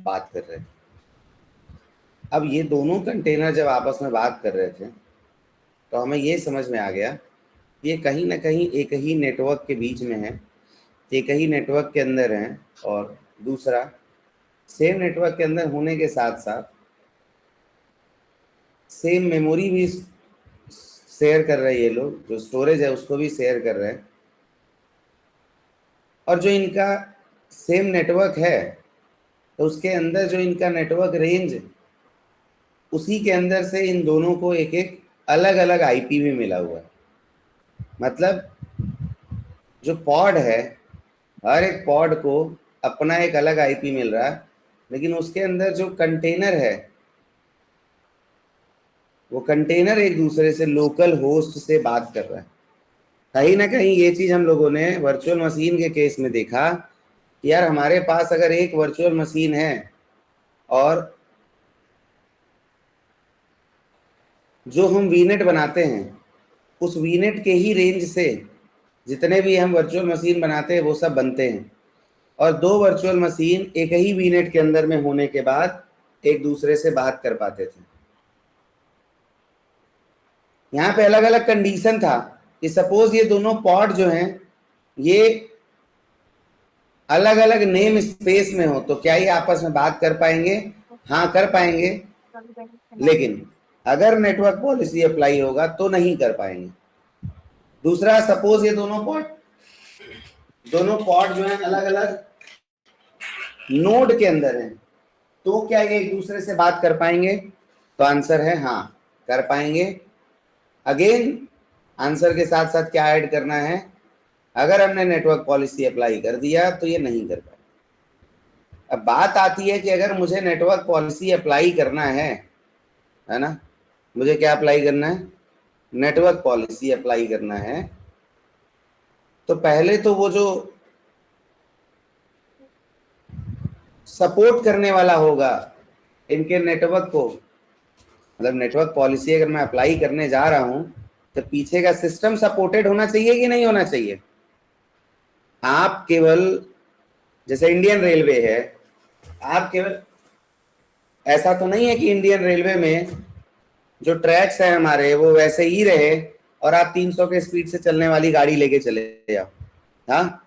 बात कर रहे थे। अब ये दोनों कंटेनर जब आपस में बात कर रहे थे तो हमें ये समझ में आ गया ये कहीं ना कहीं एक ही नेटवर्क के बीच में है, एक ही नेटवर्क के अंदर हैं। और दूसरा, सेम नेटवर्क के अंदर होने के साथ साथ सेम मेमोरी भी शेयर कर रहे हैं। ये लोग जो स्टोरेज है उसको भी शेयर कर रहे हैं। और जो इनका सेम नेटवर्क है तो उसके अंदर जो इनका नेटवर्क रेंज, उसी के अंदर से इन दोनों को एक एक अलग अलग आईपी भी मिला हुआ है। मतलब जो पॉड है, हर एक पॉड को अपना एक अलग आईपी मिल रहा है, लेकिन उसके अंदर जो कंटेनर है वो कंटेनर एक दूसरे से लोकल होस्ट से बात कर रहा है। कहीं ना कहीं ये चीज हम लोगों ने वर्चुअल मशीन के केस में देखा कि यार हमारे पास अगर एक वर्चुअल मशीन है और जो हम वीनेट बनाते हैं उस वीनेट के ही रेंज से जितने भी हम वर्चुअल मशीन बनाते हैं वो सब बनते हैं। और दो वर्चुअल मशीन एक ही वीनेट के अंदर में होने के बाद एक दूसरे से बात कर पाते थे। यहाँ पे अलग अलग कंडीशन था कि सपोज ये दोनों पॉड जो हैं ये अलग अलग नेम स्पेस में हो तो क्या ये आपस में बात कर पाएंगे? हाँ, कर पाएंगे। लेकिन अगर नेटवर्क पॉलिसी अप्लाई होगा तो नहीं कर पाएंगे। दूसरा, सपोज ये दोनों पॉड जो है अलग अलग नोड के अंदर हैं तो क्या ये एक दूसरे से बात कर पाएंगे? तो आंसर है हाँ, कर पाएंगे। अगेन आंसर के साथ साथ क्या ऐड करना है? अगर हमने नेटवर्क पॉलिसी अप्लाई कर दिया तो ये नहीं कर पाए। अब बात आती है कि अगर मुझे नेटवर्क पॉलिसी अप्लाई करना है ना, मुझे क्या अप्लाई करना है? नेटवर्क पॉलिसी अप्लाई करना है। तो पहले तो वो जो सपोर्ट करने वाला होगा इनके नेटवर्क को, मतलब नेटवर्क पॉलिसी अगर मैं अप्लाई करने जा रहा हूं तो पीछे का सिस्टम सपोर्टेड होना चाहिए कि नहीं होना चाहिए? आप केवल, जैसे इंडियन रेलवे है, आप केवल, ऐसा तो नहीं है कि इंडियन रेलवे में जो ट्रैक्स है हमारे वो वैसे ही रहे और आप 300 के स्पीड से चलने वाली गाड़ी लेके चले जाओ। हाँ,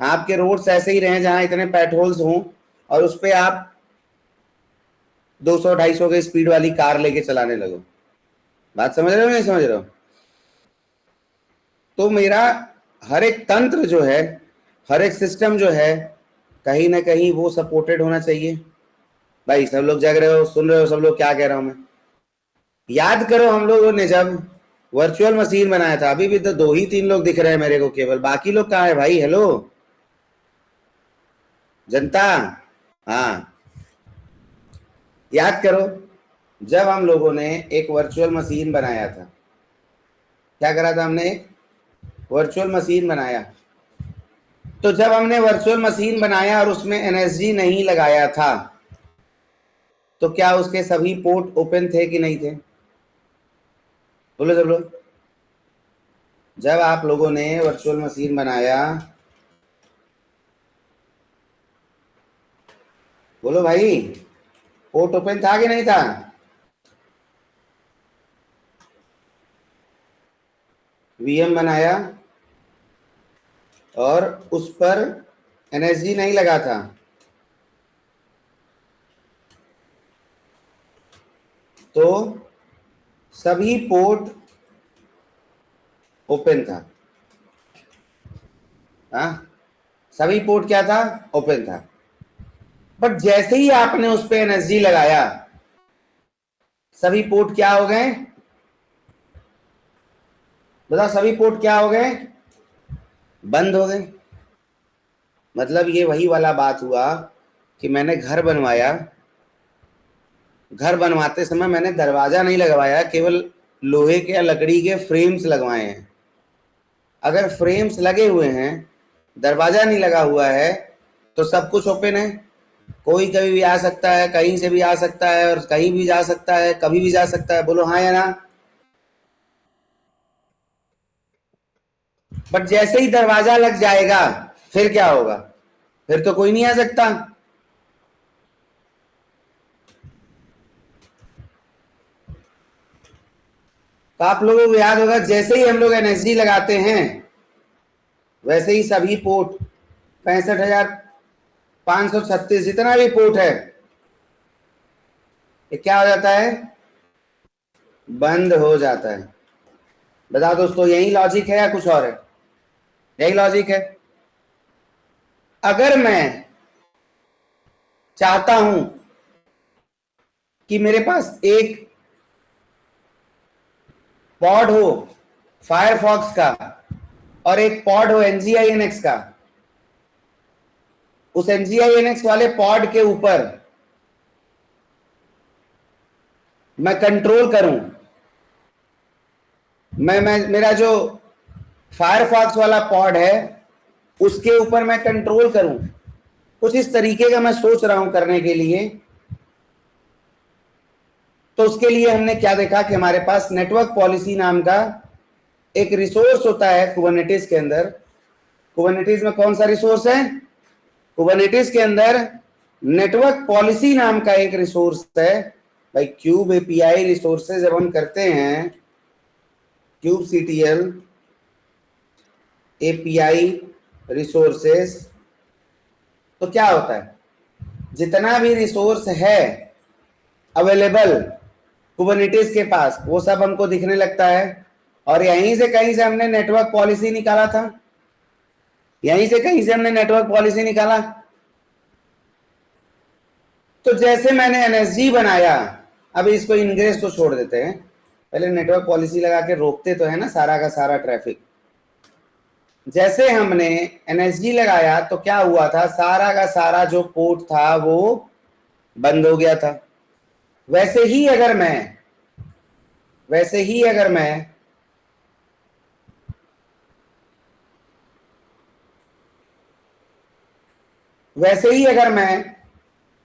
आपके रोड्स ऐसे ही रहे जहां इतने पेट्रोल्स हों और उस पर आप 200-250 के स्पीड वाली कार लेके चलाने लगो। बात समझ रहे हो नहीं समझ रहे हो? तो मेरा हर एक तंत्र जो है, हर एक सिस्टम जो है, कहीं ना कहीं वो सपोर्टेड होना चाहिए। भाई सब लोग जग रहे हो, सुन रहे हो सब लोग क्या कह रहा हूं मैं? याद करो हम लोगों ने जब वर्चुअल मशीन बनाया था, अभी भी तो 2 ही 3 लोग दिख रहे हैं मेरे को केवल, बाकी लोग कहाँ है भाई? हेलो जनता। हाँ, याद करो जब हम लोगों ने एक वर्चुअल मशीन बनाया था, क्या करा था हमने? एक वर्चुअल मशीन बनाया। तो जब हमने वर्चुअल मशीन बनाया और उसमें एनएसजी नहीं लगाया था तो क्या उसके सभी पोर्ट ओपन थे कि नहीं थे? बोलो सब लोग। जब आप लोगों ने वर्चुअल मशीन बनाया, बोलो भाई, पोर्ट ओपन था कि नहीं था? वीएम बनाया और उस पर एनएसजी नहीं लगा था तो सभी पोर्ट ओपन था। हाँ, सभी पोर्ट क्या था? ओपन था। बट जैसे ही आपने उस पर एनएसजी लगाया, सभी पोर्ट क्या हो गए? बताओ, सभी पोर्ट क्या हो गए? बंद हो गए। मतलब ये वही वाला बात हुआ कि मैंने घर बनवाया, घर बनवाते समय मैंने दरवाजा नहीं लगवाया, केवल लोहे के या लकड़ी के फ्रेम्स लगवाए हैं। अगर फ्रेम्स लगे हुए हैं, दरवाजा नहीं लगा हुआ है, तो सब कुछ ओपन है। कोई कभी भी आ सकता है, कहीं से भी आ सकता है और कहीं भी जा सकता है, कभी भी जा सकता है। बोलो हाँ या ना? बट जैसे ही दरवाजा लग जाएगा फिर क्या होगा? फिर तो कोई नहीं आ सकता। तो आप लोगों को याद होगा जैसे ही हम लोग एनएसजी लगाते हैं वैसे ही सभी पोर्ट 65,536 जितना भी पोर्ट है ये क्या हो जाता है, बंद हो जाता है। बताओ दोस्तों, यही लॉजिक है या कुछ और है? यही लॉजिक है। अगर मैं चाहता हूं कि मेरे पास एक पॉड हो फायरफॉक्स का और एक पॉड हो NGINX का, उस NGINX वाले पॉड के ऊपर मैं कंट्रोल करूं, मैं मेरा जो फायरफॉक्स वाला पॉड है उसके ऊपर मैं कंट्रोल करूं, कुछ इस तरीके का मैं सोच रहा हूं करने के लिए। तो उसके लिए हमने क्या देखा कि हमारे पास नेटवर्क पॉलिसी नाम का एक रिसोर्स होता है कुबरनेटिस के अंदर। कुबरनेटिस में कौन सा रिसोर्स है? कुबरनेटिस के अंदर नेटवर्क पॉलिसी नाम का एक रिसोर्स है। भाई क्यूब एपीआई रिसोर्सेज जब हम करते हैं, क्यूब सीटीएल एपीआई रिसोर्सेज, तो क्या होता है, जितना भी रिसोर्स है अवेलेबल कुबरनेटिस के पास वो सब हमको दिखने लगता है। और यहीं से कहीं से हमने नेटवर्क पॉलिसी निकाला था, यहीं से कहीं से हमने नेटवर्क पॉलिसी निकाला। तो जैसे मैंने एनएसजी बनाया, अब इसको इनग्रेस तो छोड़ देते हैं, पहले नेटवर्क पॉलिसी लगा के रोकते तो है ना सारा का सारा ट्रैफिक। जैसे हमने एनएसजी लगाया तो क्या हुआ था, सारा का सारा जो पोर्ट था वो बंद हो गया था। वैसे ही अगर मैं वैसे ही अगर मैं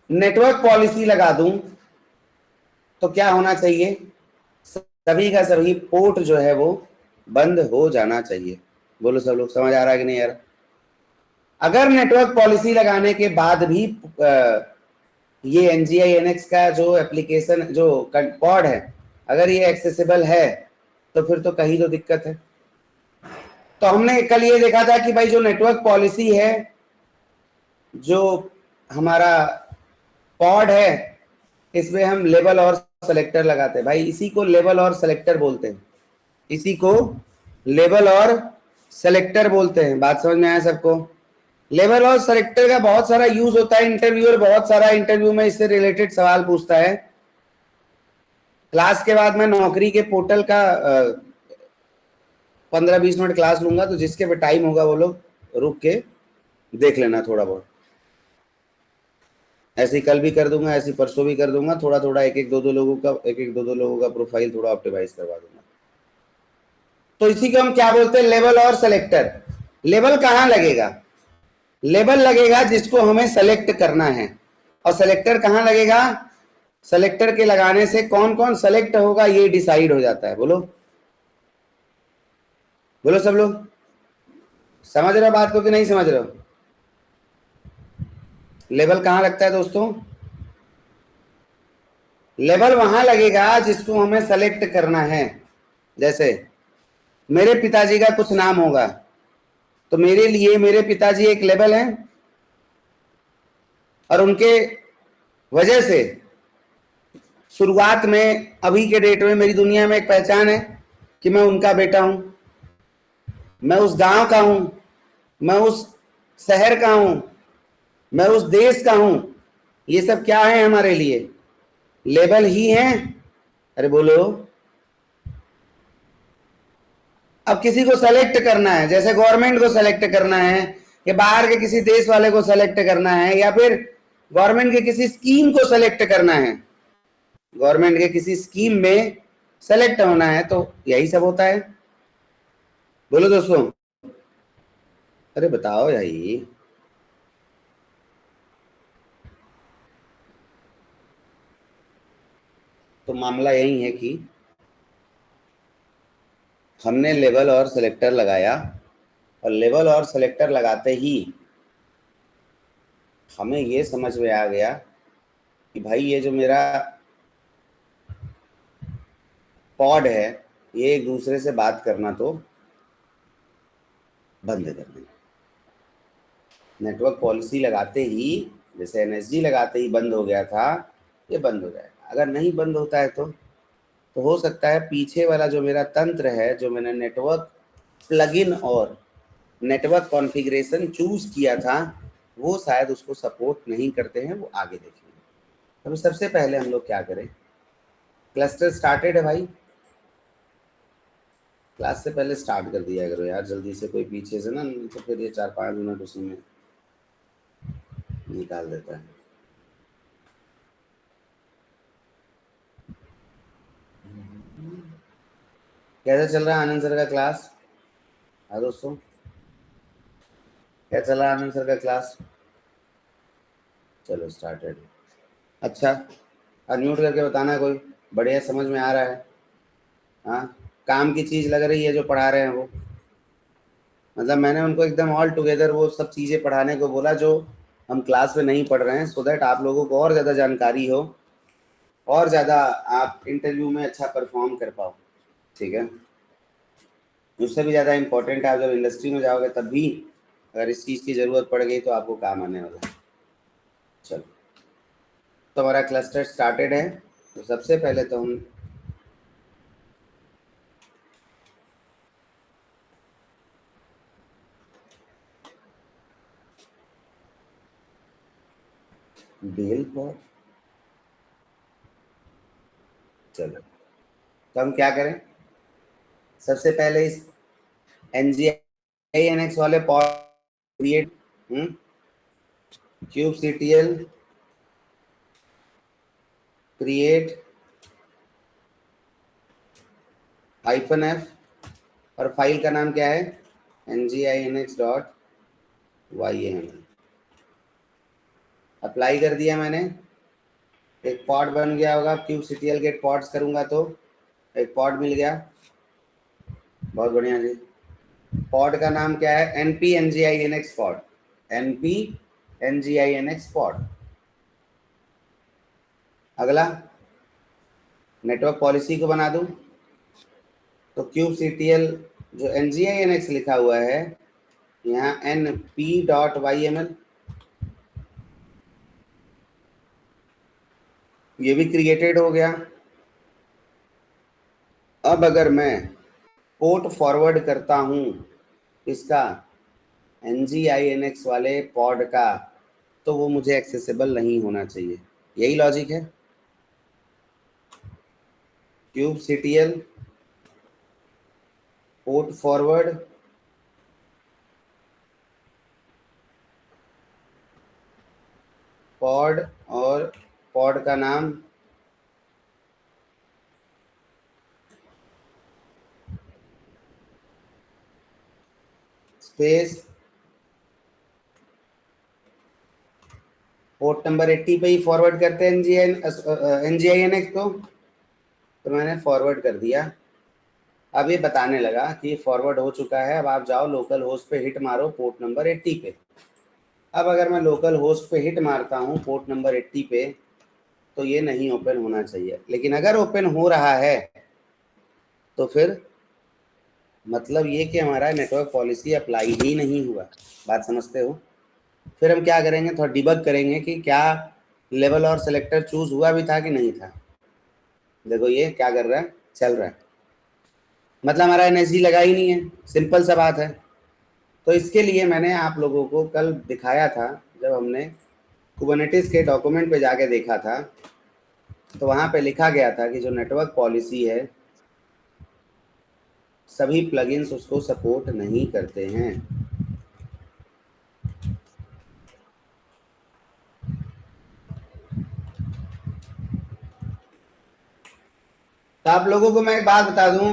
नेटवर्क पॉलिसी लगा दूं तो क्या होना चाहिए, सभी का सभी पोर्ट जो है वो बंद हो जाना चाहिए। बोलो सब लोग, समझ आ रहा है कि नहीं यार? अगर नेटवर्क पॉलिसी लगाने के बाद भी ये NGINX का जो एप्लीकेशन जो पॉड है अगर ये एक्सेसिबल है तो फिर तो कहीं तो दिक्कत है। तो हमने कल ये देखा था कि भाई जो नेटवर्क पॉलिसी है, जो हमारा पॉड है, इसमें हम लेबल और सेलेक्टर लगाते हैं। भाई इसी को लेबल और सेलेक्टर बोलते हैं, इसी को लेबल और सेलेक्टर बोलते हैं। बात समझ में आया सबको? लेबल और सेलेक्टर का बहुत सारा यूज होता है, इंटरव्यूअर बहुत सारा इंटरव्यू में इससे रिलेटेड सवाल पूछता है। क्लास के बाद मैं नौकरी के पोर्टल का 15-20 मिनट क्लास लूंगा, तो जिसके पे टाइम होगा वो लोग रुक के देख लेना थोड़ा बहुत। ऐसे कल भी कर दूंगा, ऐसे परसों भी कर दूंगा, थोड़ा थोड़ा एक एक दो दो लोगों का प्रोफाइल थोड़ा ऑप्टिमाइज करवा दूंगा। तो इसी को हम क्या बोलते हैं, लेबल और सेलेक्टर। लेबल कहाँ लगेगा? लेबल लगेगा जिसको हमें सेलेक्ट करना है। और सेलेक्टर कहाँ लगेगा? सेलेक्टर के लगाने से कौन कौन सेलेक्ट होगा ये डिसाइड हो जाता है। बोलो बोलो सब लोग, समझ रहे हो बात को कि नहीं समझ रहे हो? लेबल कहाँ लगता है दोस्तों? लेबल वहां लगेगा जिसको हमें सेलेक्ट करना है। जैसे मेरे पिताजी का कुछ नाम होगा तो मेरे लिए मेरे पिताजी एक लेबल है, और उनके वजह से शुरुआत में अभी के डेट में मेरी दुनिया में एक पहचान है कि मैं उनका बेटा हूं, मैं उस गांव का हूं, मैं उस शहर का हूं, मैं उस देश का हूं। ये सब क्या है हमारे लिए? लेबल ही हैं। अरे बोलो। अब किसी को सेलेक्ट करना है, जैसे गवर्नमेंट को सेलेक्ट करना है, या बाहर के किसी देश वाले को सेलेक्ट करना है, या फिर गवर्नमेंट के किसी स्कीम को सेलेक्ट करना है, गवर्नमेंट के किसी स्कीम में सेलेक्ट होना है, तो यही सब होता है। बोलो दोस्तों, अरे बताओ यही। तो मामला यही है कि हमने लेबल और सेलेक्टर लगाया, और लेबल और सेलेक्टर लगाते ही हमें ये समझ में आ गया कि भाई ये जो मेरा पॉड है ये एक दूसरे से बात करना तो बंद कर दें। नेटवर्क पॉलिसी लगाते ही, जैसे एनएसजी लगाते ही बंद हो गया था, ये बंद हो जाएगा। अगर नहीं बंद होता है तो हो सकता है पीछे वाला जो मेरा तंत्र है, जो मैंने नेटवर्क प्लगइन और नेटवर्क कॉन्फ़िगरेशन चूज किया था, वो शायद उसको सपोर्ट नहीं करते हैं। वो आगे देखेंगे। तो सबसे पहले हम लोग क्या करें, क्लस्टर स्टार्टेड है भाई, क्लास से पहले स्टार्ट कर दिया करो यार जल्दी से, कोई पीछे से ना, नहीं तो फिर ये 4-5 मिनट उसी में निकाल देता है। कैसा चल रहा है आनंद सर का क्लास? हाँ दोस्तों, क्या चल रहा है आनंद सर का क्लास? चलो स्टार्टेड। अच्छा, अनम्यूट करके बताना कोई, बढ़िया समझ में आ रहा है? हाँ, काम की चीज़ लग रही है जो पढ़ा रहे हैं वो? मतलब मैंने उनको एकदम ऑल टुगेदर वो सब चीज़ें पढ़ाने को बोला जो हम क्लास में नहीं पढ़ रहे हैं, सो दैट आप लोगों को और ज़्यादा जानकारी हो, और ज़्यादा आप इंटरव्यू में अच्छा परफॉर्म कर पाओ। ठीक है, उससे भी ज़्यादा इम्पोर्टेंट है, आप जब इंडस्ट्री में जाओगे तब भी अगर इस चीज़ की ज़रूरत पड़ गई तो आपको काम आने वाला है। चलो, तो हमारा क्लस्टर स्टार्टेड है। तो सबसे पहले तो हम बेल पर, चलो तो हम क्या करें, सबसे पहले इस NGINX वाले pod create, kubectl create -f, और फाइल का नाम क्या है, nginx.yml। अप्लाई कर दिया मैंने, एक पॉड बन गया होगा, kubectl गेट पॉड्स करूंगा तो एक पॉड मिल गया। बहुत बढ़िया जी। पॉड का नाम क्या है, np-nginx पॉड, np-nginx पॉड। अगला नेटवर्क पॉलिसी को बना दूं, तो kubectl जो nginx लिखा हुआ है यहाँ np.yml, ये भी क्रिएटेड हो गया। अब अगर मैं पोर्ट फॉरवर्ड करता हूं इसका nginx वाले पॉड का, तो वो मुझे एक्सेसिबल नहीं होना चाहिए। यही लॉजिक है। kubectl पोर्ट फॉरवर्ड पॉड, और पॉड का नाम स्पेस पोर्ट नंबर 80 पे ही फॉरवर्ड करते हैं nginx को। तो मैंने फॉरवर्ड कर दिया। अब ये बताने लगा कि फॉरवर्ड हो चुका है, अब आप जाओ लोकल होस्ट पे हिट मारो पोर्ट नंबर 80 पे। अब अगर मैं लोकल होस्ट पे हिट मारता हूँ पोर्ट नंबर 80 पे, तो ये नहीं ओपन होना चाहिए। लेकिन अगर ओपन हो रहा है तो फिर मतलब ये कि हमारा नेटवर्क पॉलिसी अप्लाई ही नहीं हुआ। बात समझते हो? फिर हम क्या करेंगे, थोड़ा डिबग करेंगे कि क्या लेवल और सेलेक्टर चूज हुआ भी था कि नहीं था। देखो ये क्या कर रहा है, चल रहा है, मतलब हमारा एनएसजी लगा ही नहीं है, सिंपल सा बात है। तो इसके लिए मैंने आप लोगों को कल दिखाया था, जब हमने कुबरनेटिस के डॉक्यूमेंट पे जाके देखा था, तो वहाँ पे लिखा गया था कि जो नेटवर्क पॉलिसी है सभी प्लगइन्स उसको सपोर्ट नहीं करते हैं। तो आप लोगों को मैं एक बात बता दूं,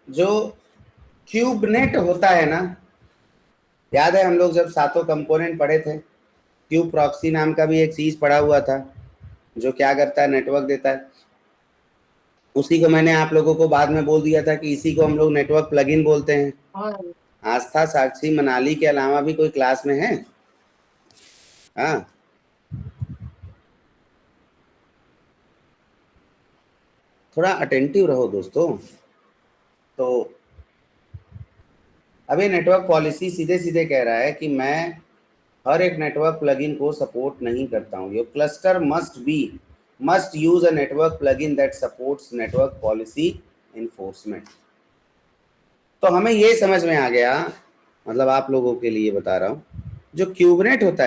जो क्यूबनेट होता है ना, याद है हम लोग जब सातों कंपोनेंट पढ़े थे, क्यूब प्रॉक्सी नाम का भी एक चीज पढ़ा हुआ था जो क्या करता है, नेटवर्क देता है। उसी को मैंने आप लोगों को बाद में बोल दिया था कि इसी को हम लोग नेटवर्क प्लगइन बोलते हैं। आस्था, साक्षी, मनाली के अलावा भी कोई क्लास में है? हाँ, थोड़ा अटेंटिव रहो दोस्तों। अब ये नेटवर्क पॉलिसी सीधे सीधे कह रहा है कि मैं हर एक नेटवर्क प्लगइन को सपोर्ट नहीं करता हूँ। Your cluster must use a network plugin that supports network policy enforcement. तो हमें ये समझ में आ गया, मतलब आप लोगों के लिए बता रहा हूँ, जो क्यूबनेट होता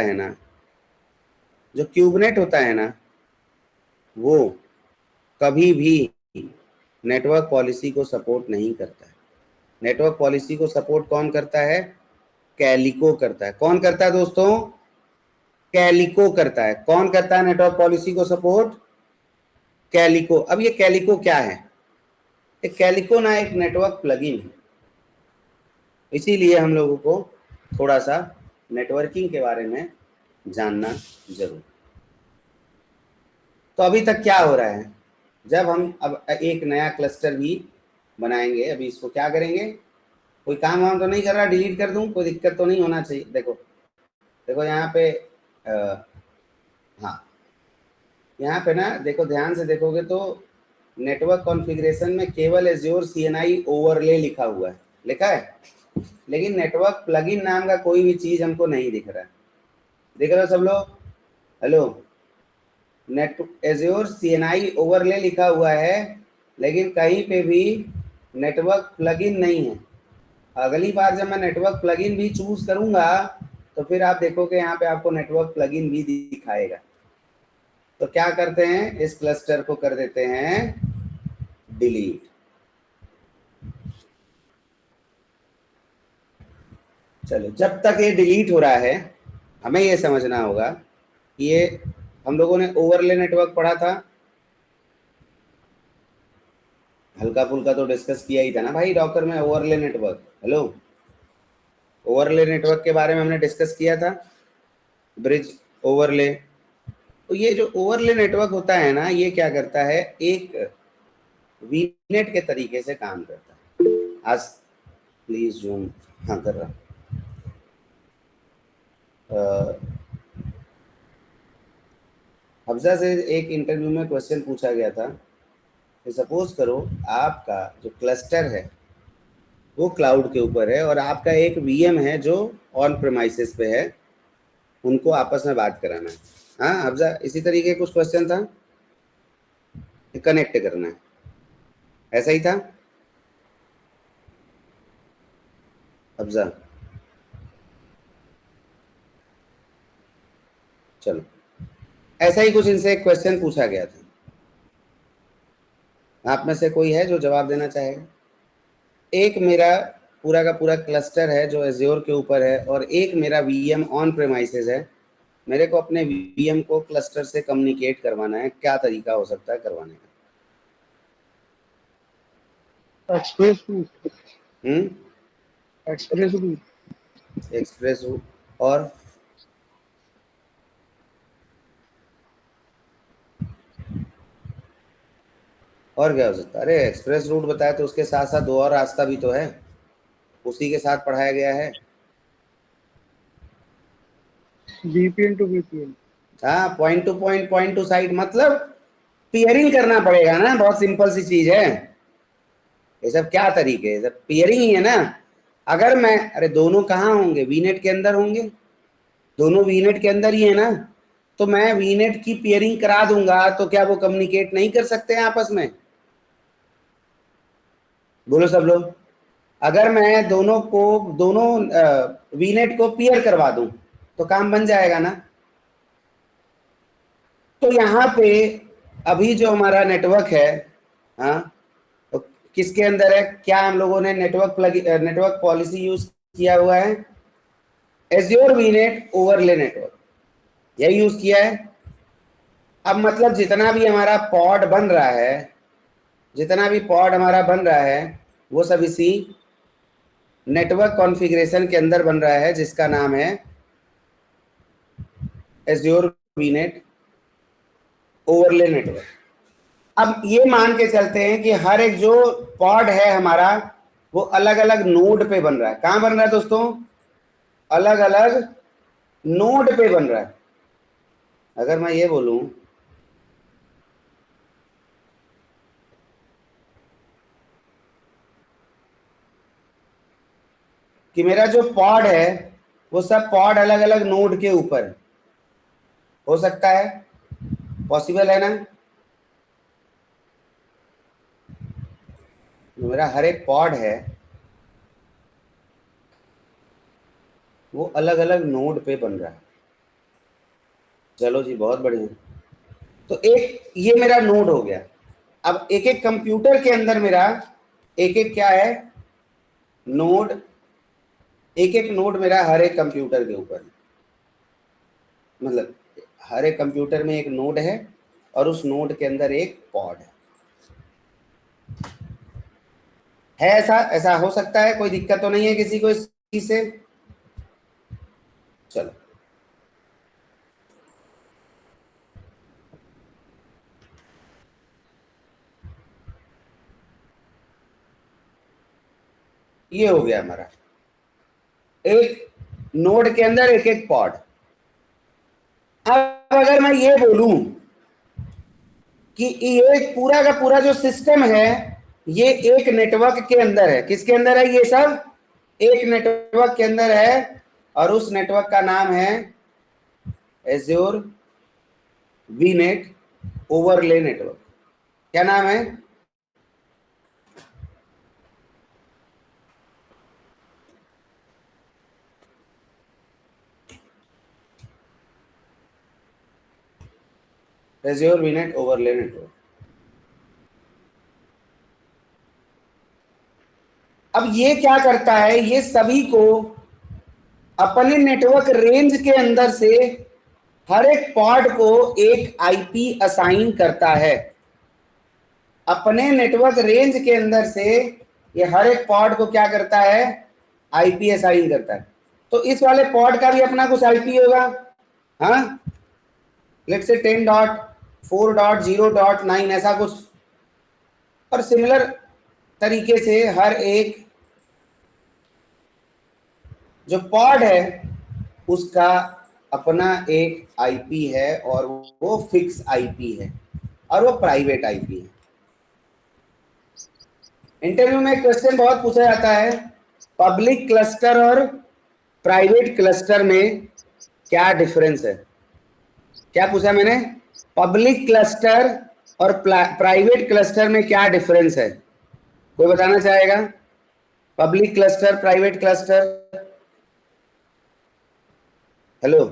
है ना, वो कभी भी नेटवर्क पॉलिसी को सपोर्ट नहीं करता है। नेटवर्क पॉलिसी को सपोर्ट कौन करता है? कैलिको करता है। कौन करता है दोस्तों? कैलिको करता है। कौन करता है नेटवर्क पॉलिसी को सपोर्ट? कैलिको। अब ये कैलिको क्या है? एक कैलिको ना एक नेटवर्क प्लगइन है, इसीलिए हम लोगों को थोड़ा सा नेटवर्किंग के बारे में जानना जरूर। तो अभी तक क्या हो रहा है, जब हम अब एक नया क्लस्टर भी बनाएंगे, अभी इसको क्या करेंगे, कोई काम वाम तो नहीं कर रहा, डिलीट कर दूं, कोई दिक्कत तो नहीं होना चाहिए। देखो देखो यहाँ पे हाँ, यहाँ पे ना देखो, ध्यान से देखोगे तो नेटवर्क कॉन्फ़िगरेशन में केवल एज्योर CNI ओवरले लिखा हुआ है, लिखा है, लेकिन नेटवर्क प्लगइन नाम का कोई भी चीज हमको नहीं दिख रहा है। देख रहे हो सब लोग? Hello, net azure CNI overlay लिखा हुआ है, लेकिन कहीं पे भी नेटवर्क प्लगइन नहीं है। अगली बार जब मैं नेटवर्क प्लगइन भी चूज करूंगा तो फिर आप देखोगे यहाँ पे आपको नेटवर्क प्लगइन भी दिखाएगा। तो क्या करते हैं, इस क्लस्टर को कर देते हैं डिलीट। चलो, जब तक ये डिलीट हो रहा है हमें ये समझना होगा कि ये हम लोगों ने ओवरले नेटवर्क पढ़ा था, हल्का फुल्का तो डिस्कस किया ही था ना भाई डॉक्टर में। Overlay network, hello, overlay network के बारे में हमने डिस्कस किया था, ब्रिज ओवरले। तो ये जो ओवरले नेटवर्क होता है ना, ये क्या करता है, एक वीनेट के तरीके से काम करता है। आज प्लीज जूम, हाँ कर रहा। हफ्जा से एक इंटरव्यू में क्वेश्चन पूछा गया था कि सपोज करो आपका जो क्लस्टर है वो क्लाउड के ऊपर है और आपका एक VM है जो ऑन प्रेमाइसिस पे है, उनको आपस में बात कराना है। हाँ हफ्जा, इसी तरीके कुछ क्वेश्चन था, कनेक्ट करना है, ऐसा ही था हफ्जा? चलो, ऐसा ही कुछ इनसे एक क्वेश्चन पूछा गया था। आप में से कोई है जो जवाब देना चाहेगा? एक मेरा पूरा का पूरा क्लस्टर है जो एज्योर के ऊपर है और एक मेरा VM ऑन प्रेमाइसेस है। मेरे को अपने VM को क्लस्टर से कम्युनिकेट करवाना है, क्या तरीका हो सकता है करवाने का? Express route. Hmm, express route. Express route. और क्या हो सकता है? अरे एक्सप्रेस रूट बताया तो उसके साथ साथ दो और रास्ता भी तो है, उसी के साथ पढ़ाया गया है। VPN to VPN। हाँ, पॉइंट टू साइट, मतलब पियरिंग करना पड़ेगा ना, बहुत सिंपल सी चीज है। ये सब क्या तरीके है, सब पियरिंग ही है ना। अगर मैं, अरे दोनों कहाँ होंगे, वीनेट के अंदर होंगे, दोनों वीनेट के अंदर ही है ना, तो मैं वीनेट की पियरिंग करा दूंगा तो क्या वो कम्युनिकेट नहीं कर सकते हैं आपस में? बोलो सब लोग। अगर मैं दोनों वीनेट को पियर करवा दूं तो काम बन जाएगा ना। तो यहाँ पे अभी जो हमारा नेटवर्क है, हाँ, तो किसके अंदर है, क्या हम लोगों ने नेटवर्क पॉलिसी यूज किया हुआ है? एज्योर वीनेट ओवरले नेटवर्क, यही यूज किया है। अब मतलब जितना भी हमारा पॉड बन रहा है, जितना भी पॉड हमारा बन रहा है, वो सब इसी नेटवर्क कॉन्फ़िगरेशन के अंदर बन रहा है जिसका नाम है एज्योर वीनेट ओवरले नेटवर्क। अब ये मान के चलते हैं कि हर एक जो पॉड है हमारा वो अलग अलग नोड पे बन रहा है। कहां बन रहा है दोस्तों? अलग अलग नोड पे बन रहा है। अगर मैं ये बोलूं कि मेरा जो पॉड है वो सब पॉड अलग अलग नोड के ऊपर हो सकता है, पॉसिबल है ना? मेरा हर एक पॉड है वो अलग अलग नोड पे बन रहा है। चलो जी, बहुत बढ़िया। तो एक ये मेरा नोड हो गया। अब एक एक कंप्यूटर के अंदर मेरा एक एक क्या है, नोड, एक एक नोड मेरा हर एक कंप्यूटर के ऊपर, मतलब हर एक कंप्यूटर में एक नोड है और उस नोड के अंदर एक पॉड है। ऐसा ऐसा हो सकता है? कोई दिक्कत तो नहीं है किसी को इस चीज से? चलो, ये हो गया हमारा एक नोड के अंदर एक एक पॉड। अब अगर मैं ये बोलूं कि ये पूरा का पूरा जो सिस्टम है ये एक नेटवर्क के अंदर है, किसके अंदर है? ये सब एक नेटवर्क के अंदर है और उस नेटवर्क का नाम है एज्योर वीनेट ओवरले नेटवर्क। क्या नाम है? Azure वीनेट overlay network. अब ये क्या करता है, ये सभी को अपने नेटवर्क रेंज के अंदर से हर एक पॉड को एक आईपी असाइन करता है। अपने नेटवर्क रेंज के अंदर से ये हर एक पॉड को क्या करता है, आईपी असाइन करता है। तो इस वाले पॉड का भी अपना कुछ आईपी होगा, हाँ, लेट्स से 10.4.0.9 ऐसा कुछ। और सिमिलर तरीके से हर एक जो पॉड है उसका अपना एक आईपी है और वो फिक्स आईपी है और वो प्राइवेट आईपी है। इंटरव्यू में क्वेश्चन बहुत पूछा जाता है, पब्लिक क्लस्टर और प्राइवेट क्लस्टर में क्या डिफरेंस है? क्या पूछा मैंने? पब्लिक क्लस्टर और प्राइवेट क्लस्टर में क्या डिफरेंस है? कोई बताना चाहेगा? Public cluster, private cluster. Hello,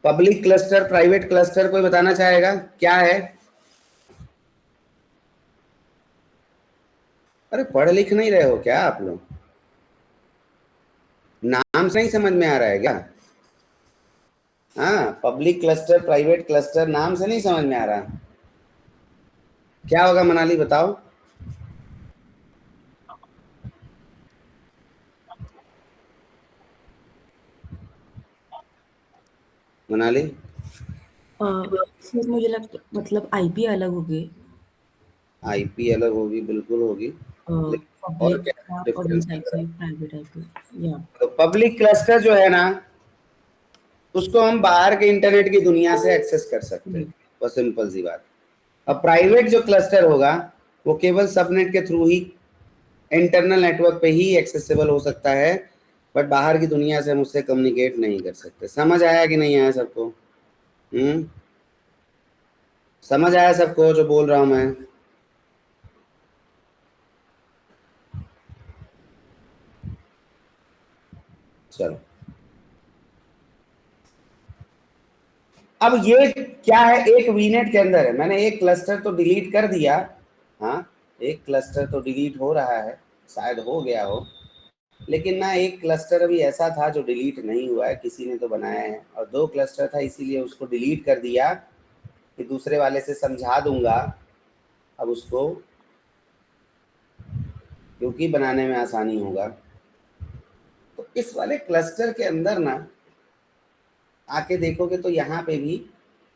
public cluster, private cluster, कोई बताना चाहेगा क्या है? अरे पढ़ लिख नहीं रहे हो क्या आप लोग? नाम से नहीं समझ में आ रहा है क्या? हाँ, पब्लिक क्लस्टर, प्राइवेट क्लस्टर, नाम से नहीं समझ में आ रहा। क्या होगा मनाली, बताओ। मनाली, सर मुझे लगता मतलब आईपी अलग होगी, आईपी अलग होगी, बिल्कुल होगी, लेकिन और पब्लिक क्या डिफरेंस पब्लिक लग रहा आईपी, है? प्राइवेट आईपी, या तो पब्लिक क्लस्टर जो है ना, उसको हम बाहर के इंटरनेट की दुनिया से एक्सेस कर सकते हैं, बस सिंपल सी बात। अब प्राइवेट जो क्लस्टर होगा वो केवल सबनेट के थ्रू ही इंटरनल नेटवर्क पे ही एक्सेसिबल हो सकता है, बट बाहर की दुनिया से हम उससे कम्युनिकेट नहीं कर सकते। समझ आया कि नहीं आया सबको? समझ आया सबको जो बोल रहा हूं मैं? चलो, अब ये क्या है, एक वीनेट के अंदर है। मैंने एक क्लस्टर तो डिलीट कर दिया, हाँ, एक क्लस्टर तो डिलीट हो रहा है, शायद हो गया हो, लेकिन ना एक क्लस्टर अभी ऐसा था जो डिलीट नहीं हुआ है, किसी ने तो बनाया है, और दो क्लस्टर था इसीलिए उसको डिलीट कर दिया कि दूसरे वाले से समझा दूंगा अब उसको, क्योंकि बनाने में आसानी होगा। तो इस वाले क्लस्टर के अंदर ना आके देखोगे तो यहाँ पे भी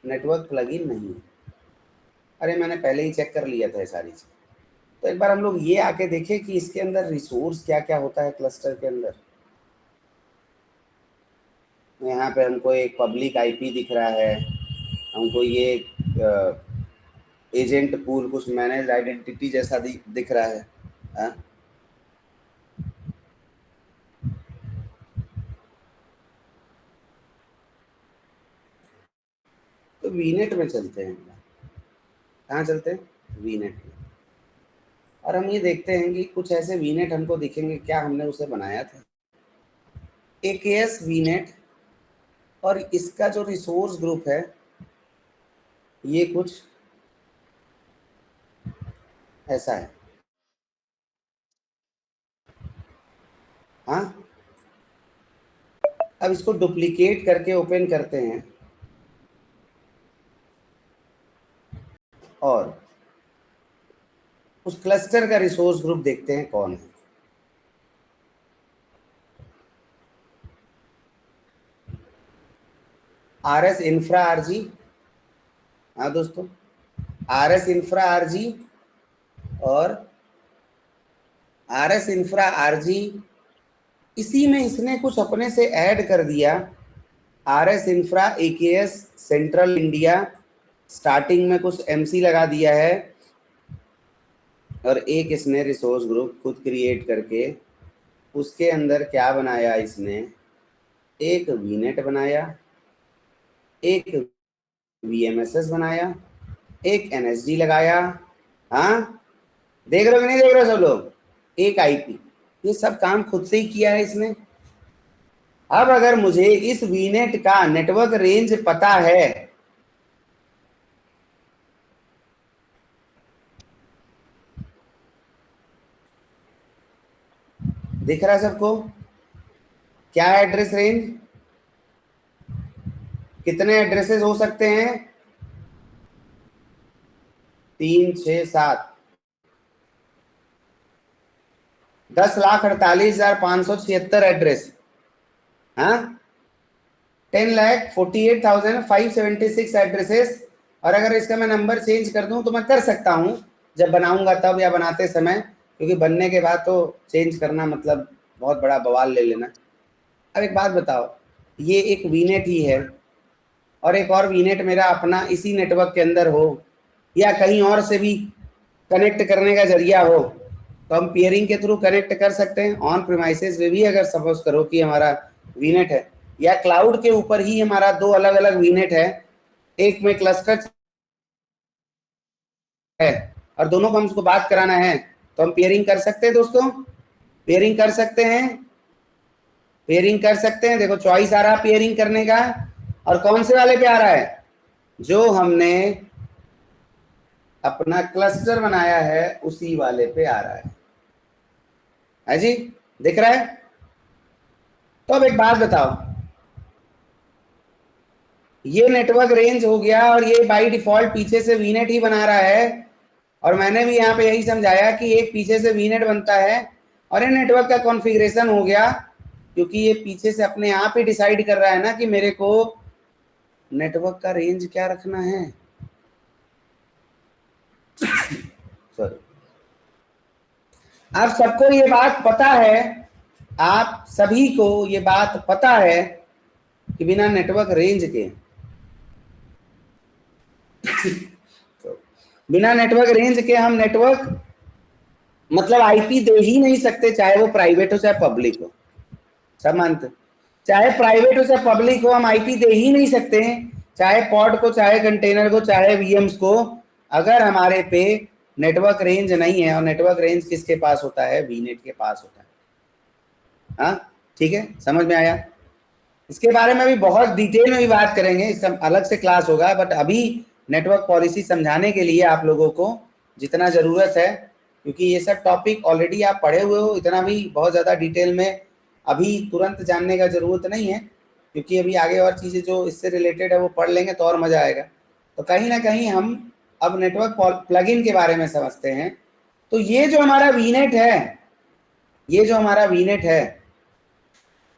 नेटवर्क प्लगइन नहीं है। अरे मैंने पहले ही चेक कर लिया था ये सारी चीज़। तो एक बार हम लोग ये आके देखें कि इसके अंदर रिसोर्स क्या क्या होता है क्लस्टर के अंदर। यहाँ पे हमको एक पब्लिक आईपी दिख रहा है, हमको ये एजेंट पूल कुछ मैनेज आइडेंटिटी जैसा दिख रहा है, हाँ? तो वीनेट में चलते हैं। कहाँ चलते हैं? वीनेट में। और हम ये देखते हैं कि कुछ ऐसे वीनेट हमको दिखेंगे, क्या हमने उसे बनाया था। AKS वीनेट और इसका जो रिसोर्स ग्रुप है ये कुछ ऐसा है। हाँ, अब इसको डुप्लीकेट करके ओपन करते हैं और उस क्लस्टर का रिसोर्स ग्रुप देखते हैं कौन है। RS infra RG। हाँ दोस्तों, RS इंफ्रा RG और RS इंफ्रा RG, इसी में इसने कुछ अपने से ऐड कर दिया। RS infra AKS central India, starting में कुछ MC लगा दिया है और एक इसने रिसोर्स ग्रुप खुद क्रिएट करके उसके अंदर क्या बनाया इसने, एक वीनेट बनाया, एक VMSS बनाया, एक NSG लगाया। हाँ, देख रहे हो कि नहीं देख रहे हो सब लोग? एक IP, ये सब काम खुद से ही किया है इसने। अब अगर मुझे इस वीनेट का नेटवर्क रेंज पता है, दिख रहा है सबको? क्या है एड्रेस रेंज? कितने एड्रेसेस हो सकते हैं? 3, 6, 7, 10,48,576 एड्रेस। हाँ, 10,48,576 एड्रेसेस। और अगर इसका मैं नंबर चेंज कर दूं तो मैं कर सकता हूं जब बनाऊंगा तब, या बनाते समय, क्योंकि बनने के बाद तो चेंज करना मतलब बहुत बड़ा बवाल ले लेना। अब एक बात बताओ, ये एक वीनेट ही है और एक और वीनेट मेरा अपना इसी नेटवर्क के अंदर हो या कहीं और से भी कनेक्ट करने का जरिया हो, तो हम पेयरिंग के थ्रू कनेक्ट कर सकते हैं। ऑन प्रीमाइसेस में भी अगर सपोज करो कि हमारा वीनेट है, या क्लाउड के ऊपर ही हमारा दो अलग अलग वीनेट है, एक में क्लस्टर है और दोनों को हमको बात कराना है, तो हम पेयरिंग कर सकते हैं दोस्तों। पेयरिंग कर सकते हैं, पेयरिंग कर सकते हैं। देखो चॉइस आ रहा है पेयरिंग करने का, और कौन से वाले पे आ रहा है? जो हमने अपना क्लस्टर बनाया है उसी वाले पे आ रहा है जी, दिख रहा है? तो अब एक बात बताओ, ये नेटवर्क रेंज हो गया और ये बाय डिफॉल्ट पीछे से वीनेट ही बना रहा है, और मैंने भी यहाँ पे यही समझाया कि एक पीछे से वीनेट बनता है और ये नेटवर्क का कॉन्फ़िगरेशन हो गया, क्योंकि ये पीछे से अपने आप ही डिसाइड कर रहा है ना कि मेरे को नेटवर्क का रेंज क्या रखना है। सॉरी, आप सबको ये बात पता है, आप सभी को ये बात पता है कि बिना नेटवर्क रेंज के बिना नेटवर्क रेंज के हम नेटवर्क मतलब IP दे ही नहीं सकते, चाहे वो प्राइवेट हो चाहे पब्लिक हो। सब मानते, चाहे प्राइवेट हो चाहे पब्लिक हो, हम IP दे ही नहीं सकते हैं, चाहे पॉड को, चाहे कंटेनर को, चाहे VMs को, अगर हमारे पे नेटवर्क रेंज नहीं है। और नेटवर्क रेंज किसके पास होता है? वीनेट के पास होता है। हाँ ठीक है, समझ में आया? इसके बारे में भी बहुत डिटेल में भी बात करेंगे, इसका अलग से क्लास होगा, बट अभी नेटवर्क पॉलिसी समझाने के लिए आप लोगों को जितना ज़रूरत है, क्योंकि ये सब टॉपिक ऑलरेडी आप पढ़े हुए हो, इतना भी बहुत ज़्यादा डिटेल में अभी तुरंत जानने का ज़रूरत नहीं है, क्योंकि अभी आगे और चीज़ें जो इससे रिलेटेड है वो पढ़ लेंगे तो और मज़ा आएगा। तो कहीं ना कहीं हम अब नेटवर्क प्लगइन के बारे में समझते हैं। तो ये जो हमारा वीनेट है, ये जो हमारा वीनेट है,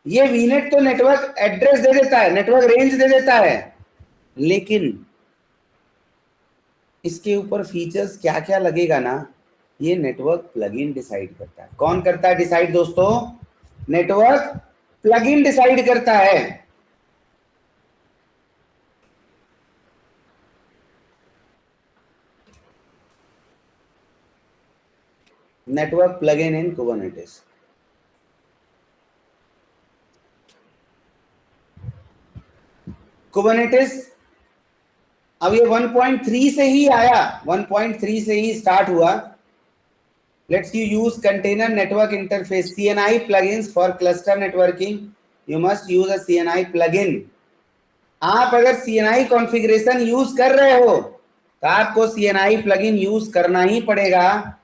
ये वीनेट तो नेटवर्क एड्रेस दे देता है, नेटवर्क रेंज दे देता है, लेकिन इसके ऊपर फीचर्स क्या क्या लगेगा ना, ये नेटवर्क प्लगइन डिसाइड करता है। कौन करता है डिसाइड दोस्तों? नेटवर्क प्लगइन डिसाइड करता है। नेटवर्क प्लगइन इन कुबरनेटिस। कुबरनेटिस अब ये 1.3 से ही आया, 1.3 से ही स्टार्ट हुआ। Let's you use container network interface CNI plugins for cluster networking, you must use a CNI plugin. आप अगर CNI कॉन्फ़िगरेशन यूज कर रहे हो तो आपको CNI प्लगइन यूज करना ही पड़ेगा।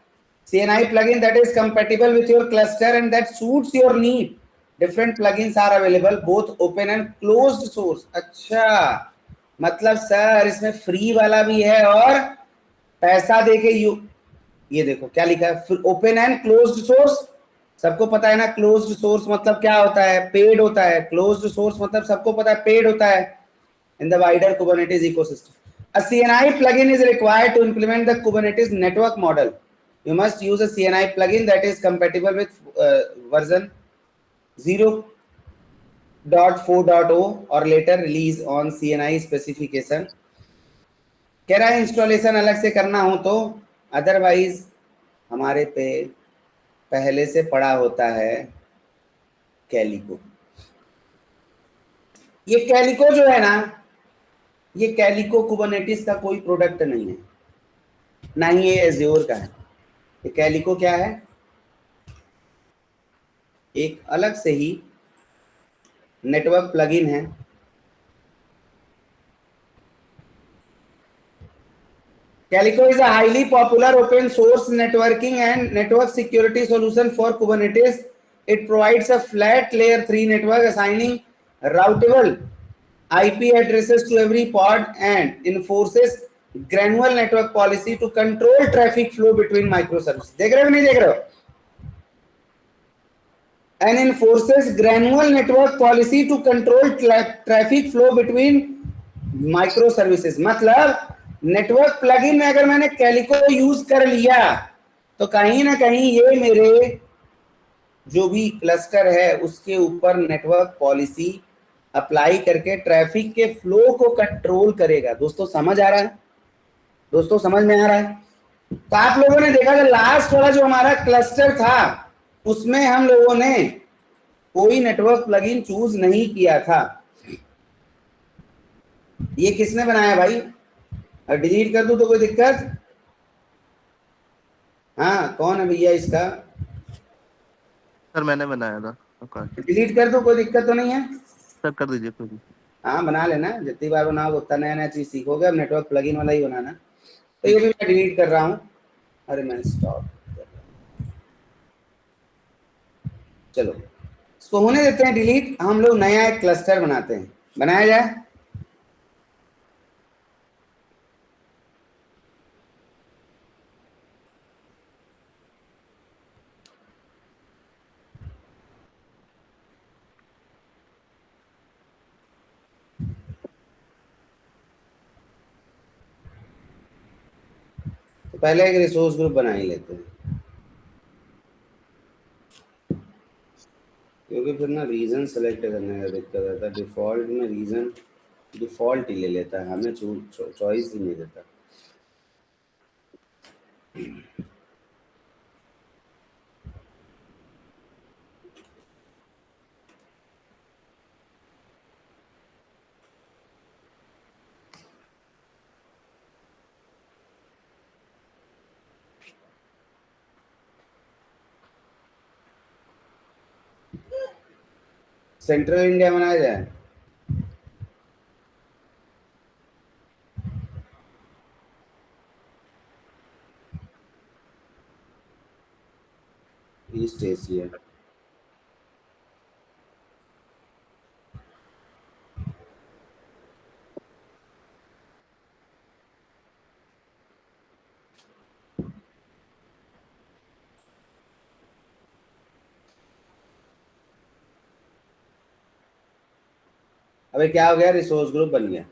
CNI plugin that is compatible with your cluster and that suits your need. Different plugins are available, both open and closed source. अच्छा, मतलब सर इसमें फ्री वाला भी है और पैसा देके ये देखो क्या लिखा है, ओपन एंड क्लोज्ड सोर्स। सबको पता है ना क्लोज्ड सोर्स मतलब क्या होता है, पेड होता है। क्लोज्ड सोर्स मतलब सबको पता है पेड होता है in the wider Kubernetes ecosystem. A CNI plugin is required to implement the Kubernetes network model. You must use a CNI plugin that is compatible with version 0.4.0 or later release on CNI specification. कह रहा है installation अलग से करना हो तो, otherwise हमारे पे पहले से पड़ा होता है कैलिको। ये कैलिको जो है ना, ये कैलिको कुबरनेटिस का कोई प्रोडक्ट नहीं है, ना ही ये एज्योर का है। ये कैलिको क्या है, एक अलग से ही नेटवर्क प्लगइन है। Calico is a highly popular open source networking and network security solution for Kubernetes. It provides a flat layer 3 network assigning routable IP addresses to every pod and enforces granular network policy to control traffic flow between microservices. देख रहे हो नहीं देख रहे हो? And enforces granular network policy to control traffic flow between microservices. मतलब network plugin में अगर मैंने कैलिको यूज कर लिया तो कहीं ना कहीं ये मेरे जो भी क्लस्टर है उसके ऊपर नेटवर्क पॉलिसी अप्लाई करके ट्रैफिक के फ्लो को कंट्रोल करेगा। दोस्तों समझ आ रहा है? दोस्तों समझ में आ रहा है? तो आप लोगों ने देखा कि लास्ट वाला जो हमारा क्लस्टर था उसमें हम लोगों ने कोई नेटवर्क प्लगइन चूज नहीं किया था। ये किसने बनाया भाई? और डिलीट कर दूं तो कोई दिक्कत? हाँ, कौन है भैया इसका? सर मैंने बनाया था आपका। डिलीट कर दूं, कोई दिक्कत तो नहीं है? सर कर दीजिए कोई नहीं। हाँ बना लेना, जितनी बार बनाओगे उतना नया नया चीज सीखोगे। अब नेटवर्क प्लगइन वाला ही बनाना। तो ये भी मैं डिलीट कर रहा हूँ। अरे मैं स्टॉप कर रहा हूँ। चलो इसको होने देते हैं डिलीट। हम लोग नया एक क्लस्टर बनाते हैं, बनाया जाए। तो पहले एक रिसोर्स ग्रुप बना ही लेते हैं, क्योंकि फिर ना रीजन सेलेक्ट करने का दिक्कत आता है। डिफॉल्ट में रीजन डिफॉल्ट ही ले लेता है, हमें चॉइस ही नहीं देता। सेंट्रल इंडिया बनाया जाए। East Asia. अबे क्या हो गया, रिसोर्स ग्रुप बन गया।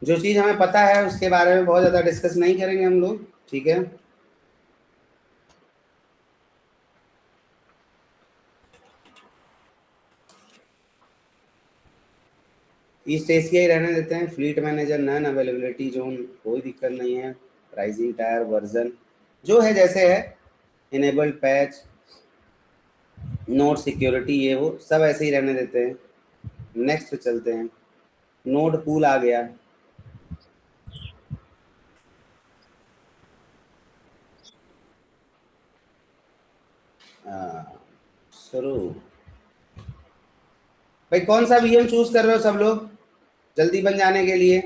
जो चीज हमें पता है उसके बारे में बहुत ज्यादा डिस्कस नहीं करेंगे हम लोग, ठीक है? ईस्ट एशिया ही रहने देते हैं। Fleet manager, none availability zone, कोई दिक्कत नहीं है। राइजिंग टायर वर्जन जो है जैसे है, इनेबल्ड पैच, नोड सिक्योरिटी, ये वो सब ऐसे ही रहने देते हैं। नेक्स्ट पे चलते हैं। नोड पूल आ गया। शुरू भाई, कौन सा वीएम चूज कर रहे हो सब लोग जल्दी बन जाने के लिए?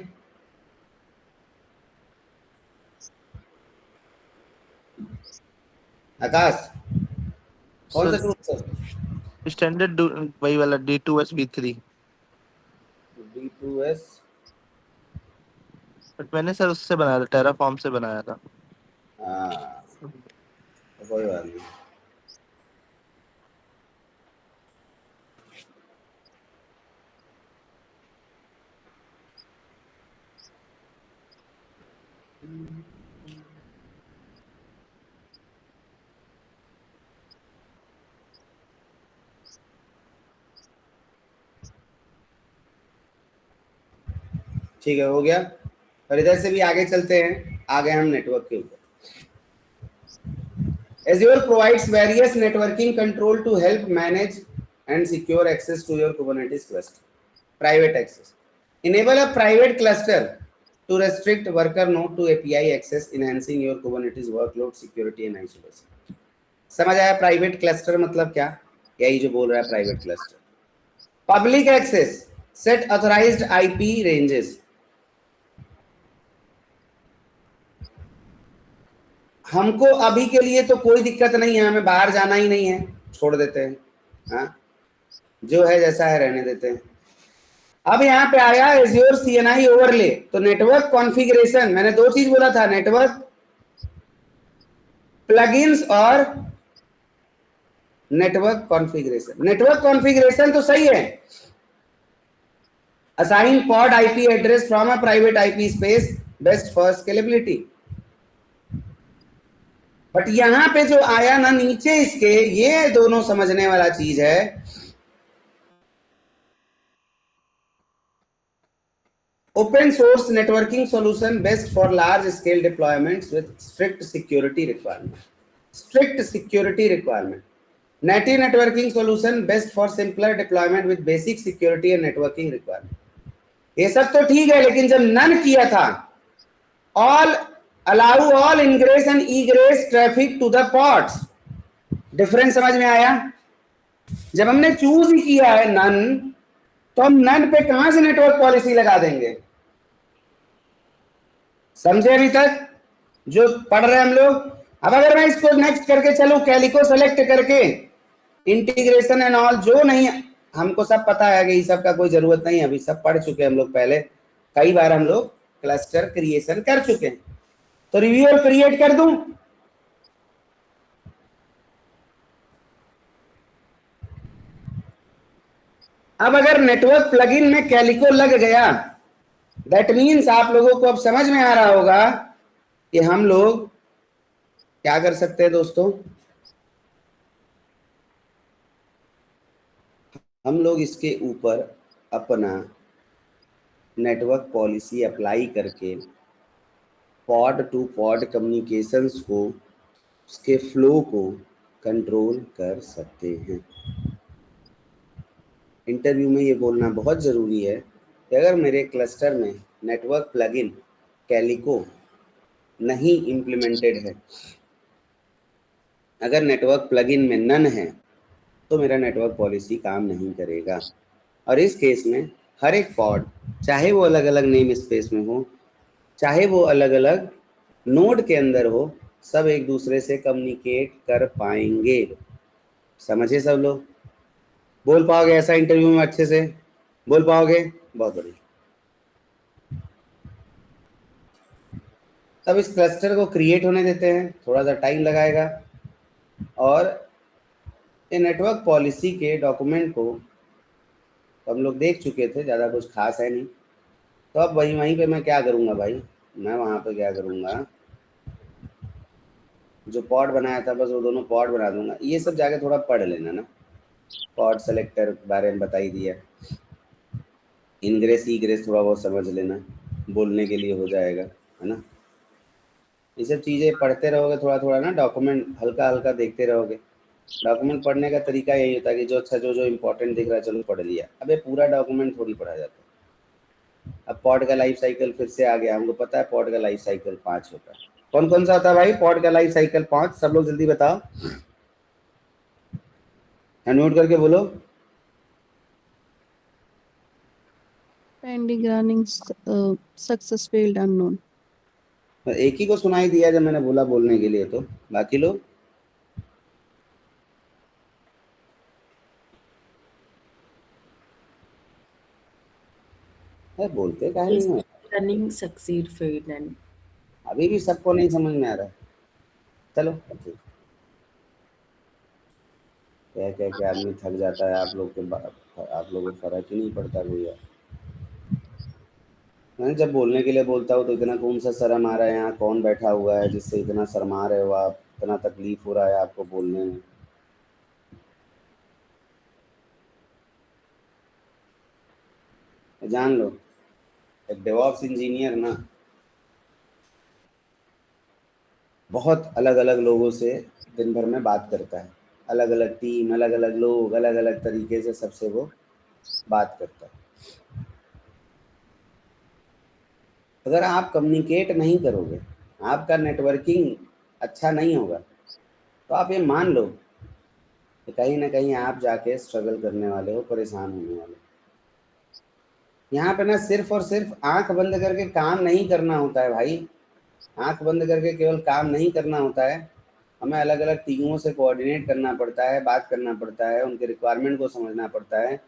आकाश, कौन सा सर चूज? स्टैंडर्ड वही वाला D2S V3। D2S। बट मैंने सर उससे बनाया था, टेराफॉर्म से बनाया था। हाँ, कोई बात नहीं। ठीक है, हो गया। और इधर से भी आगे चलते हैं। आ गए हम नेटवर्क के ऊपर। Azure provides various networking control to help manage and secure access to your Kubernetes cluster. Private access. Enable a private cluster to restrict worker node to API access, enhancing your Kubernetes workload security and isolation. समझ आया private cluster मतलब क्या? यही जो बोल रहा है private cluster. Public access, set authorized IP ranges. हमको अभी के लिए तो कोई दिक्कत नहीं है, हमें बाहर जाना ही नहीं है, छोड़ देते हैं। हाँ, जो है जैसा है रहने देते हैं। अब यहाँ पे आया Azure CNI ओवरले, तो नेटवर्क कॉन्फ़िगरेशन, मैंने दो चीज बोला था, नेटवर्क प्लगइन्स और नेटवर्क कॉन्फ़िगरेशन। नेटवर्क कॉन्फ़िगरेशन तो सही है, assign pod IP address from a private IP space, best for scalability. But यहां पे जो आया ना नीचे इसके, ये दोनों समझने वाला चीज है। Open source networking solution best for large scale deployments with strict security requirement. Strict security requirement. Native networking solution best for simpler deployment with basic security and networking requirement. ये सब तो ठीक है, लेकिन जब नन किया था, all allow all ingress and egress traffic to the pods, difference समझ में आया? जब हमने चूज ही किया है नन, तो हम नन पे कहां से नेटवर्क पॉलिसी लगा देंगे? समझे अभी तक जो पढ़ रहे हैं हम लोग? अब अगर मैं इसको नेक्स्ट करके चलूं, कैलिको सेलेक्ट करके, इंटीग्रेशन एंड ऑल, जो नहीं, हमको सब पता है कि इस सब का कोई जरूरत नहीं है, अभी सब पढ़ चुके हैं हम लोग पहले, कई बार हम लोग क्लस्टर क्रिएशन कर चुके हैं। तो रिव्यू और क्रिएट कर दूं। अब अगर नेटवर्क प्लगइन में कैलिको लग गया, दैट मीन्स आप लोगों को अब समझ में आ रहा होगा कि हम लोग क्या कर सकते हैं दोस्तों। हम लोग इसके ऊपर अपना नेटवर्क पॉलिसी अप्लाई करके पॉड टू पॉड कम्युनिकेशंस को, उसके फ्लो को कंट्रोल कर सकते हैं। इंटरव्यू में ये बोलना बहुत ज़रूरी है कि अगर मेरे क्लस्टर में नेटवर्क प्लगइन कैलिको नहीं इम्प्लीमेंटेड है, अगर नेटवर्क प्लगइन में नन है, तो मेरा नेटवर्क पॉलिसी काम नहीं करेगा। और इस केस में हर एक पॉड, चाहे वो अलग अलग नेम स्पेस में हो, चाहे वो अलग अलग नोड के अंदर हो, सब एक दूसरे से कम्युनिकेट कर पाएंगे। समझे सब लोग? बोल पाओगे ऐसा इंटरव्यू में अच्छे से? बोल पाओगे? बहुत बढ़िया। तब इस क्लस्टर को क्रिएट होने देते हैं, थोड़ा सा टाइम लगाएगा। और ये नेटवर्क पॉलिसी के डॉक्यूमेंट को तो हम लोग देख चुके थे, ज़्यादा कुछ खास है नहीं। तो अब वहीं पे मैं क्या करूँगा भाई, मैं वहाँ पे क्या करूँगा, जो पॉड बनाया था बस वो दोनों पॉड बना दूंगा। ये सब जाके थोड़ा पढ़ लेना ना, पॉड सेलेक्टर के बारे में बता ही दिया, इनग्रेस ईग्रेस थोड़ा बहुत समझ लेना, बोलने के लिए हो जाएगा, है ना। ये सब चीज़ें पढ़ते रहोगे थोड़ा थोड़ा ना, डॉक्यूमेंट हल्का हल्का देखते रहोगे। डॉक्यूमेंट पढ़ने का तरीका यही होता है कि जो अच्छा जो जो इम्पोर्टेंट दिख रहा है चलो पढ़ लिया। अबे पूरा डॉक्यूमेंट थोड़ी पढ़ा जाता है। अब पॉड का लाइफ साइकिल फिर से आ गया, हमको पता है पॉड का लाइफ साइकिल 5 होता है। कौन कौन सा होता है भाई पॉड का लाइफ साइकिल 5? सब लोग जल्दी बताओ, अनम्यूट करके बोलो। Pending earnings, success failed unknown. एक ही को सुनाई दिया जब मैंने बोला बोलने के लिए, तो बाकी लोग बोलते काहे नहीं है? Running, succeed, fail, and अभी भी सबको नहीं समझ में आ रहा। चलो ठीक। कह कह के आदमी थक जाता है, आप लोग को फर्क ही नहीं पड़ता कोई यार। मैं जब बोलने के लिए बोलता हूँ तो इतना कौन सा शर्म आ रहा है? यहाँ कौन बैठा हुआ है जिससे इतना शर्मा रहे हो आप? इतना तकलीफ हो रहा है आपको बोलने में? जान लो, एक डेवॉप्स इंजीनियर ना बहुत अलग अलग लोगों से दिन भर में बात करता है। अलग अलग टीम, अलग अलग लोग, अलग अलग तरीके से सबसे वो बात करता है। अगर आप कम्युनिकेट नहीं करोगे, आपका नेटवर्किंग अच्छा नहीं होगा, तो आप ये मान लो कि कहीं ना कहीं आप जाके स्ट्रगल करने वाले हो, परेशान होने वाले हो। यहाँ पे ना सिर्फ और सिर्फ आंख बंद करके काम नहीं करना होता है भाई। आंख बंद करके केवल काम नहीं करना होता है, हमें अलग अलग टीमों से कोऑर्डिनेट करना पड़ता है, बात करना पड़ता है, उनके रिक्वायरमेंट को समझना पड़ता है।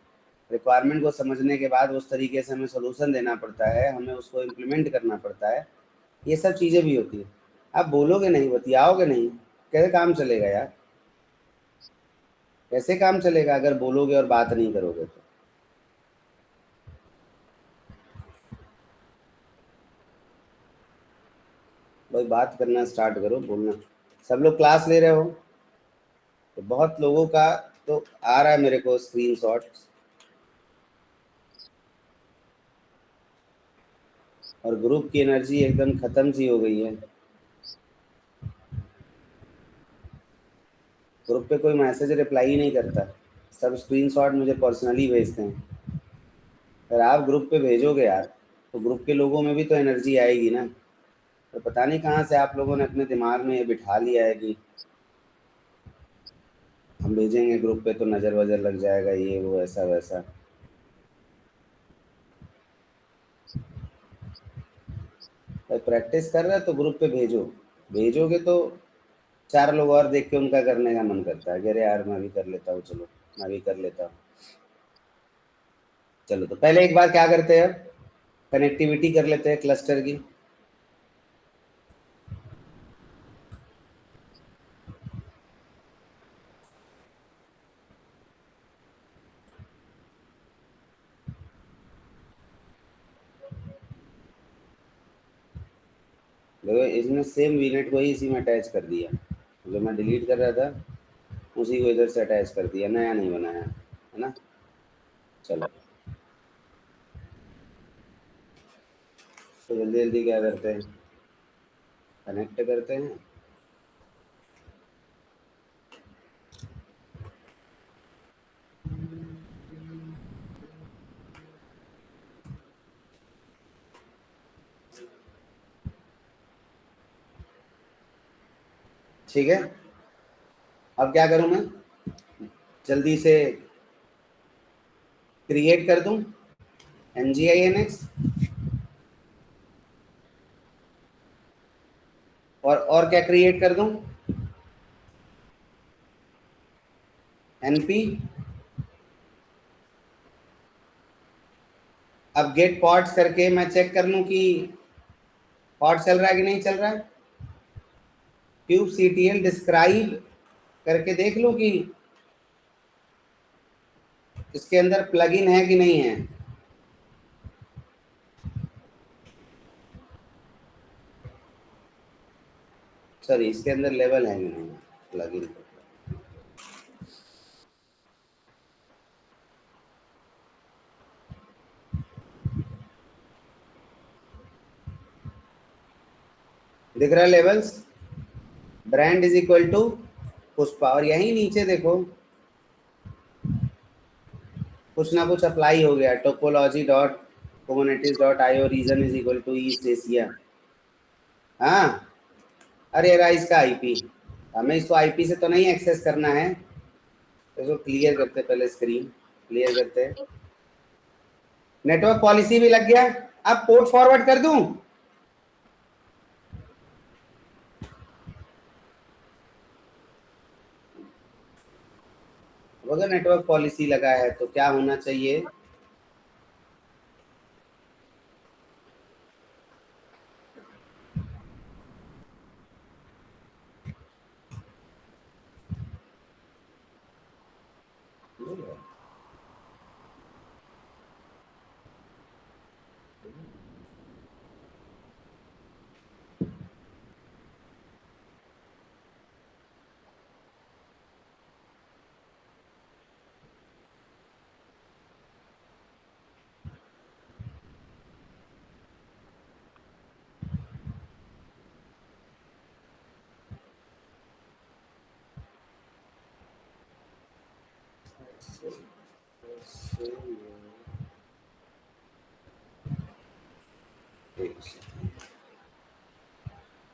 रिक्वायरमेंट को समझने के बाद उस तरीके से हमें सोल्यूशन देना पड़ता है, हमें उसको इम्प्लीमेंट करना पड़ता है। ये सब चीज़ें भी होती है। आप बोलोगे नहीं, बतियाओगे नहीं, कैसे काम चलेगा यार? कैसे काम चलेगा अगर बोलोगे और बात नहीं करोगे तो? भाई बात करना स्टार्ट करो, बोलना। सब लोग क्लास ले रहे हो तो बहुत लोगों का तो आ रहा है मेरे को स्क्रीनशॉट, और ग्रुप की एनर्जी एकदम ख़त्म सी हो गई है। ग्रुप पे कोई मैसेज रिप्लाई ही नहीं करता, सब स्क्रीनशॉट मुझे पर्सनली भेजते हैं। अगर आप ग्रुप पे भेजोगे यार तो ग्रुप के लोगों में भी तो एनर्जी आएगी ना। तो पता नहीं कहाँ से आप लोगों ने अपने दिमाग में ये बिठा लिया है कि हम भेजेंगे ग्रुप पे तो नज़र वज़र लग जाएगा, ये वो ऐसा वैसा। भाई प्रैक्टिस कर रहे हो तो ग्रुप पे भेजो। भेजोगे तो 4 लोग और देख के उनका करने का मन करता है कि अरे यार मैं भी कर लेता हूँ, चलो मैं भी कर लेता हूँ। चलो तो पहले एक बार क्या करते हैं, कनेक्टिविटी कर लेते हैं क्लस्टर की। देखो इसने सेम वीनेट को ही इसी में अटैच कर दिया, जो मैं डिलीट कर रहा था उसी को इधर से अटैच कर दिया, नया नहीं बनाया है ना। चलो तो जल्दी जल्दी क्या करते हैं, कनेक्ट करते हैं। ठीक है, अब क्या करूं मैं, जल्दी से क्रिएट कर दूं NGINX, और क्या क्रिएट कर दूं, NP। अब गेट पॉड्स करके मैं चेक कर लूं कि पॉड चल रहा है कि नहीं चल रहा है। kubectl डिस्क्राइब करके देख लूं कि इसके अंदर प्लगइन है कि नहीं है। सॉरी, इसके अंदर लेवल है कि नहीं प्लगइन। दिख रहा है labels? Brand is equal to Pushpa, और यहीं नीचे देखो कुछ ना कुछ अप्लाई हो गया, topology dot kubernetes dot IO region is equal to East Asia. हाँ, अरे रहा इसका आईपी, हमें इसको आईपी से तो नहीं एक्सेस करना है, तो इसको क्लियर करते, पहले स्क्रीन क्लियर करते हैं। नेटवर्क पॉलिसी भी लग गया, अब पोर्ट फॉरवर्ड कर दूं? अगर नेटवर्क पॉलिसी लगा है तो क्या होना चाहिए?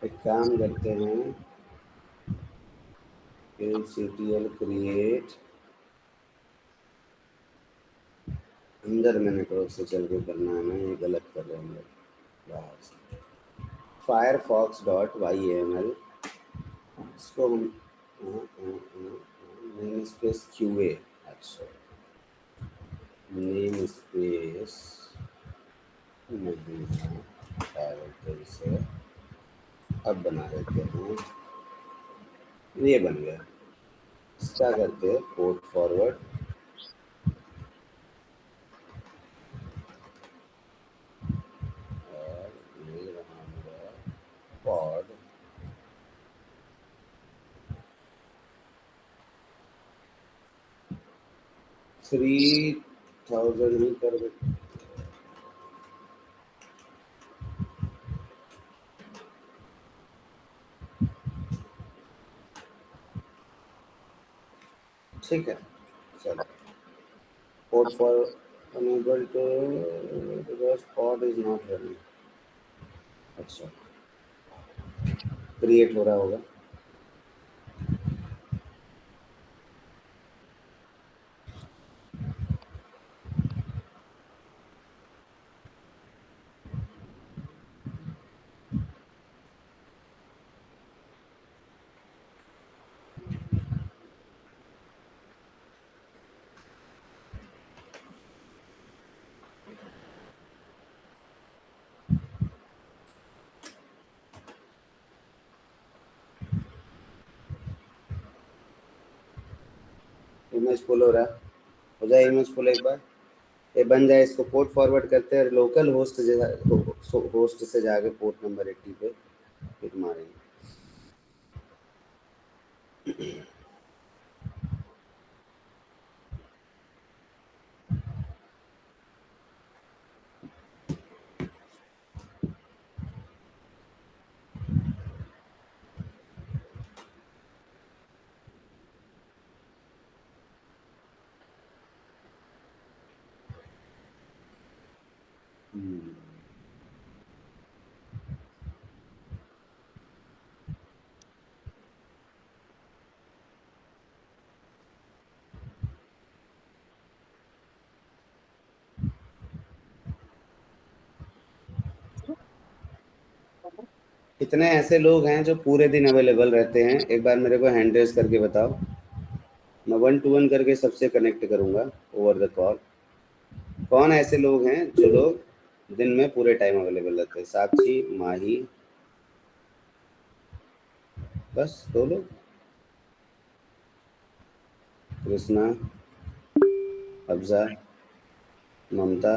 एक काम करते हैं, CTL क्रिएट, अंदर में नेटवर्क से चल के करना है, मैं ये गलत कर रहा हूँ बाहर से। फायरफॉक्स डॉट YAML, इसको हम नेम स्पेस QA, अच्छा नेम स्पेस नहीं है, डायरेक्टरी से अब बना देते हैं, ये बन गया। इसका करते हैं पोर्ट फॉरवर्ड, और ये रहा मेरा पॉड, थ्री 3000 ही कर दे। ठीक है, चलो port for enable to because pod is not running. अच्छा, क्रिएट हो रहा होगा। इमेज फुल हो रहा है, हो जाए इमेज फुल एक बार, ये बन जाए, इसको पोर्ट फॉरवर्ड करते हैं, लोकल होस्ट होस्ट से जाके पोर्ट नंबर 80 पे हिट मारेंगे। कितने ऐसे लोग हैं जो पूरे दिन अवेलेबल रहते हैं? एक बार मेरे को हैंड रेज करके बताओ, मैं 1 to 1 करके सबसे कनेक्ट करूंगा ओवर द कॉल। कौन ऐसे लोग हैं जो लोग दिन में पूरे टाइम अवेलेबल रहते हैं? साक्षी, माही, बस 2 लोग, कृष्णा, अफजा, ममता,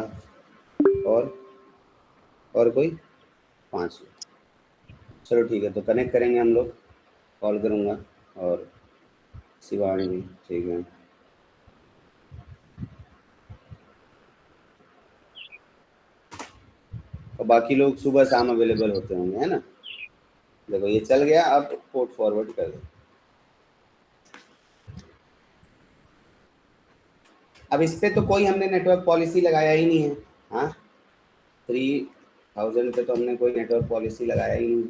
और कोई 5 लोग। चलो ठीक है, तो कनेक्ट करेंगे हम लोग, कॉल करूँगा, और शिवानी भी, ठीक है। और बाकी लोग सुबह शाम अवेलेबल होते होंगे, है ना? देखो ये चल गया, अब पोर्ट फॉरवर्ड कर दो। अब इस पे तो कोई हमने नेटवर्क पॉलिसी लगाया ही नहीं है। हाँ, 3000 पे तो हमने कोई नेटवर्क पॉलिसी लगाया ही नहीं।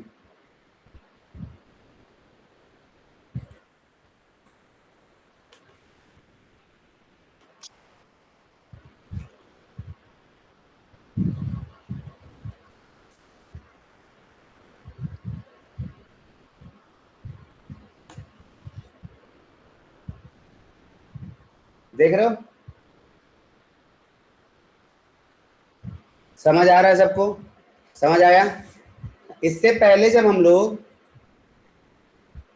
देख रहे हो, समझ आ रहा है सबको? समझ आया? इससे पहले जब हम लोग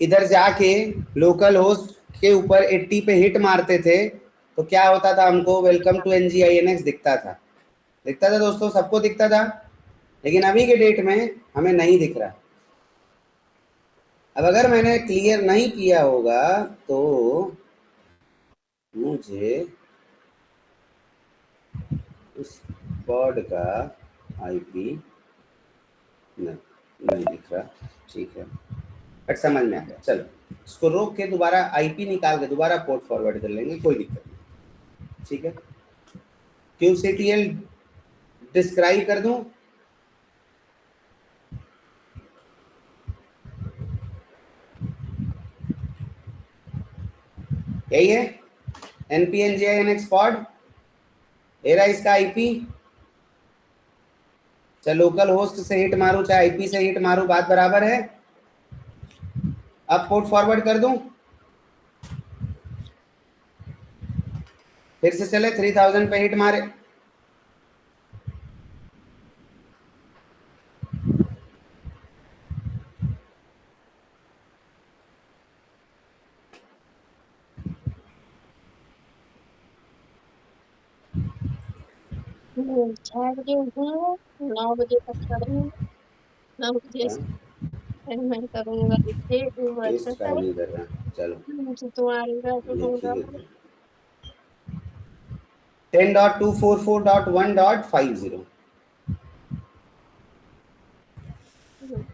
इधर जाके लोकल होस्ट के ऊपर 80 पे हिट मारते थे तो क्या होता था, हमको वेलकम टू NGINX दिखता था दोस्तों, सबको दिखता था। लेकिन अभी के डेट में हमें नहीं दिख रहा। अब अगर मैंने क्लियर नहीं किया होगा तो मुझे उस पॉड का IP नहीं दिख रहा। ठीक है, बट समझ में आ गया। चलो इसको रोक के दोबारा IP निकाल के दोबारा पोर्ट फॉरवर्ड कर लेंगे, कोई दिक्कत नहीं। ठीक है, QCTL डिस्क्राइब कर दूं? यही है NPNGINX पॉड, ये रहा इसका IP। चाहे लोकल होस्ट से हिट मारूं चाहे IP से हिट मारूं, बात बराबर है। अब पोर्ट फॉरवर्ड कर दूं, फिर से चले 3000 पे हिट मारे, छह बजे उठूंगा, 9 बजे तक करूंगा, 9 बजे से फिर मैं करूंगा टेस्ट का एक्सरसाइज। नहीं कर रहा। चलो मुझे तुम्हारी बात दूंगा। लिखिए 10.244.1.50।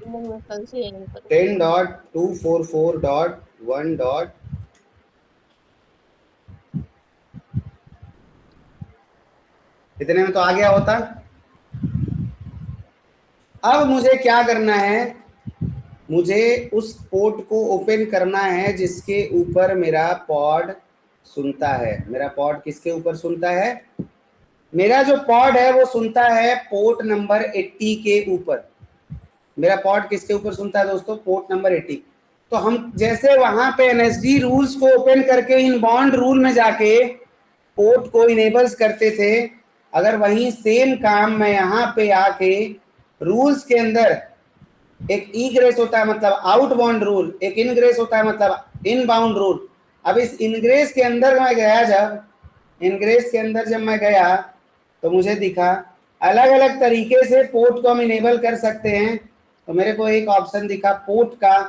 मैं कल से यही करूंगा। 10.244.1. इतने में तो आ गया होता। अब मुझे क्या करना है, मुझे उस पोर्ट को ओपन करना है जिसके ऊपर मेरा पॉड सुनता है। मेरा पॉड किसके ऊपर सुनता है? मेरा जो पॉड है वो सुनता है पोर्ट नंबर 80 के ऊपर। मेरा पॉड किसके ऊपर सुनता है दोस्तों? Port number 80। तो हम जैसे वहां पे NSG रूल्स को ओपन करके इनबाउंड रूल में जाके पोर्ट को इनेबल्स करते थे, अगर वही सेम काम मैं यहाँ पे आके रूल्स के अंदर एक इग्रेस होता है मतलब आउटबाउंड रूल, एक इनग्रेस होता है मतलब इनबाउंड रूल। अब इस इनग्रेस के अंदर मैं गया, जब मैं गया तो मुझे दिखा अलग अलग तरीके से पोर्ट को हम इनेबल कर सकते हैं। तो मेरे को एक ऑप्शन दिखा पोर्ट का,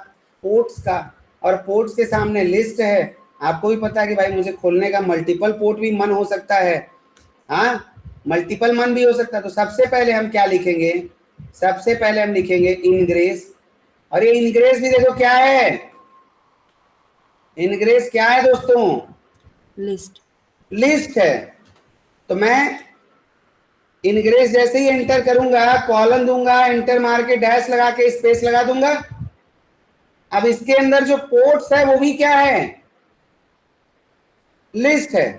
पोर्ट्स का, और पोर्ट्स के सामने लिस्ट है। आपको भी पता है कि भाई मुझे खोलने का मल्टीपल पोर्ट भी मन हो सकता है। हाँ, मल्टीपल मन भी हो सकता है। तो सबसे पहले हम क्या लिखेंगे? सबसे पहले हम लिखेंगे इनग्रेस। और ये इनग्रेस भी देखो क्या है, इनग्रेस क्या है दोस्तों? लिस्ट है। तो मैं इनग्रेस जैसे ही एंटर करूंगा, कॉलन दूंगा, एंटर मार के डैश लगा के स्पेस लगा दूंगा। अब इसके अंदर जो पोर्ट्स है वो भी क्या है? लिस्ट है।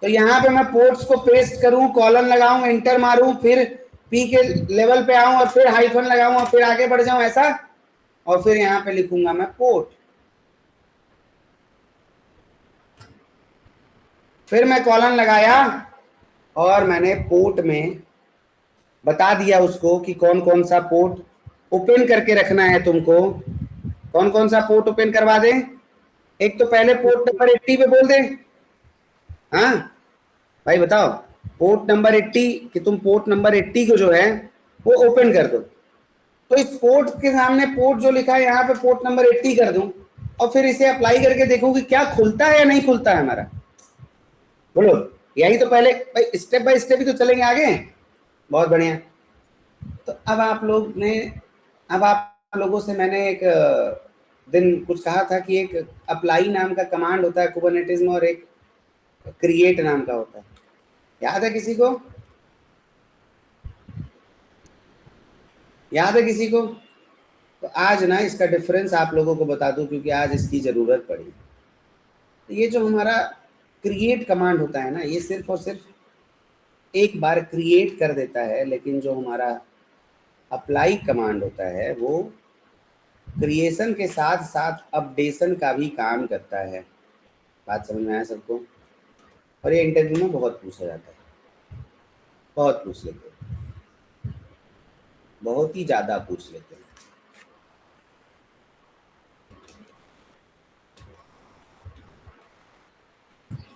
तो यहाँ पे मैं पोर्ट्स को पेस्ट करूं, कॉलन लगाऊं, एंटर मारूं, फिर P के लेवल पे आऊं और फिर हाइफन लगाऊं और फिर आगे बढ़ जाऊं ऐसा, और फिर यहाँ पे लिखूंगा मैं पोर्ट। फिर मैं कॉलन लगाया और मैंने पोर्ट में बता दिया उसको कि कौन कौन सा पोर्ट ओपन करके रखना है तुमको। कौन कौन सा पोर्ट ओपन करवा दें? एक तो पहले पोर्ट नंबर 80 पे बोल दे। हाँ भाई बताओ, पोर्ट नंबर 80 कि तुम पोर्ट नंबर 80 को जो है वो ओपन कर दो। तो इस पोर्ट के सामने पोर्ट जो लिखा है यहाँ पे पोर्ट नंबर 80 कर दूं और फिर इसे अप्लाई करके देखूं कि क्या खुलता है या नहीं खुलता है हमारा। बोलो, यही तो पहले भाई स्टेप बाय स्टेप ही तो चलेंगे आगे। बहुत बढ़िया। तो अब आप लोग ने, अब आप लोगों से मैंने एक दिन कुछ कहा था कि एक अप्लाई नाम का कमांड होता है कुबरनेटिस में और एक क्रिएट नाम का होता है, याद है किसी को? याद है किसी को? तो आज ना इसका डिफरेंस आप लोगों को बता दूं, क्योंकि आज इसकी जरूरत पड़ी। तो ये जो हमारा क्रिएट कमांड होता है ना, ये सिर्फ और सिर्फ एक बार क्रिएट कर देता है, लेकिन जो हमारा अप्लाई कमांड होता है वो क्रिएशन के साथ साथ अपडेशन का भी काम करता है। बात समझ में आया सबको? और ये इंटरव्यू में बहुत पूछा जाता है, बहुत पूछ लेते हैं, बहुत ही ज्यादा पूछ लेते हैं।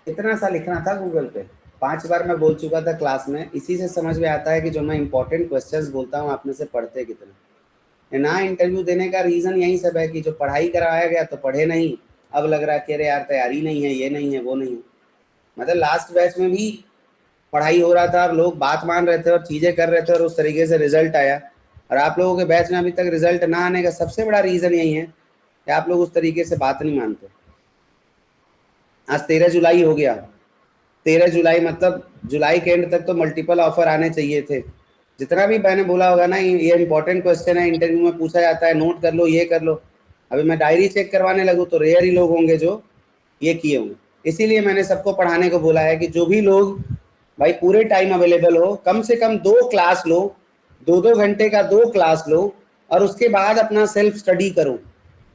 इतना सा लिखना था गूगल पे, 5 बार मैं बोल चुका था क्लास में। इसी से समझ में आता है कि जो मैं इंपॉर्टेंट क्वेश्चंस बोलता हूँ आप में से पढ़ते कितने। ना इंटरव्यू देने का रीजन यही सब है कि जो पढ़ाई कराया गया तो पढ़े नहीं, अब लग रहा है कि अरे यार तैयारी नहीं है, ये नहीं है, वो नहीं है। मतलब लास्ट बैच में भी पढ़ाई हो रहा था और लोग बात मान रहे थे और चीजें कर रहे थे और उस तरीके से रिजल्ट आया। और आप लोगों के बैच में अभी तक रिजल्ट ना आने का सबसे बड़ा रीजन यही है कि आप लोग उस तरीके से बात नहीं मानते। आज 13 जुलाई हो गया, 13 जुलाई मतलब जुलाई के एंड तक तो मल्टीपल ऑफर आने चाहिए थे। जितना भी मैंने बोला होगा ना, ये इंपॉर्टेंट क्वेश्चन है, इंटरव्यू में पूछा जाता है, नोट कर लो, ये कर लो। अभी मैं डायरी चेक करवाने लगूँ तो रेयर ही लोग होंगे जो ये किए होंगे। इसीलिए मैंने सबको पढ़ाने को बोला है कि जो भी लोग भाई पूरे टाइम अवेलेबल हो, कम से कम 2 क्लास लो, 2-2 घंटे का 2 क्लास लो और उसके बाद अपना सेल्फ स्टडी करो।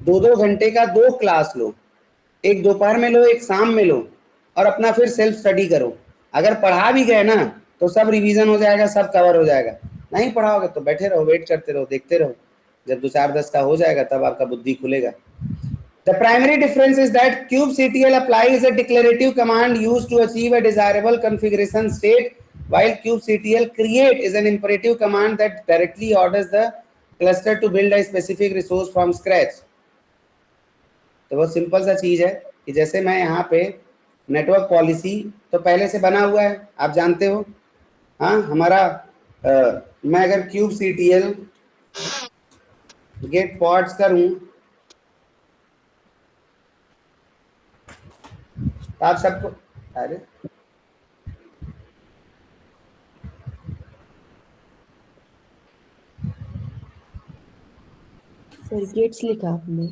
2-2 घंटे का 2 क्लास लो, एक दोपहर में लो, एक शाम में लो और अपना फिर सेल्फ स्टडी करो। अगर पढ़ा भी गए ना तो सब रिवीजन हो जाएगा, सब कवर हो जाएगा। नहीं पढ़ाओगे तो बैठे रहो, वेट करते रहो, देखते रहो, जब 2-4-10 का हो जाएगा तब आपका बुद्धि खुलेगा। The primary difference is that kubectl apply is a declarative command used to achieve a desirable configuration state, while kubectl create is an imperative command that directly orders the cluster to build a specific resource from scratch. तो बहुत simple सा चीज है कि जैसे मैं यहाँ पे नेटवर्क पॉलिसी तो पहले से बना हुआ है, आप जानते हो। हाँ, हमारा मैं अगर kubectl गेट पॉड्स करूं तो आप सबको, अरे सर गेट्स लिखा आपने।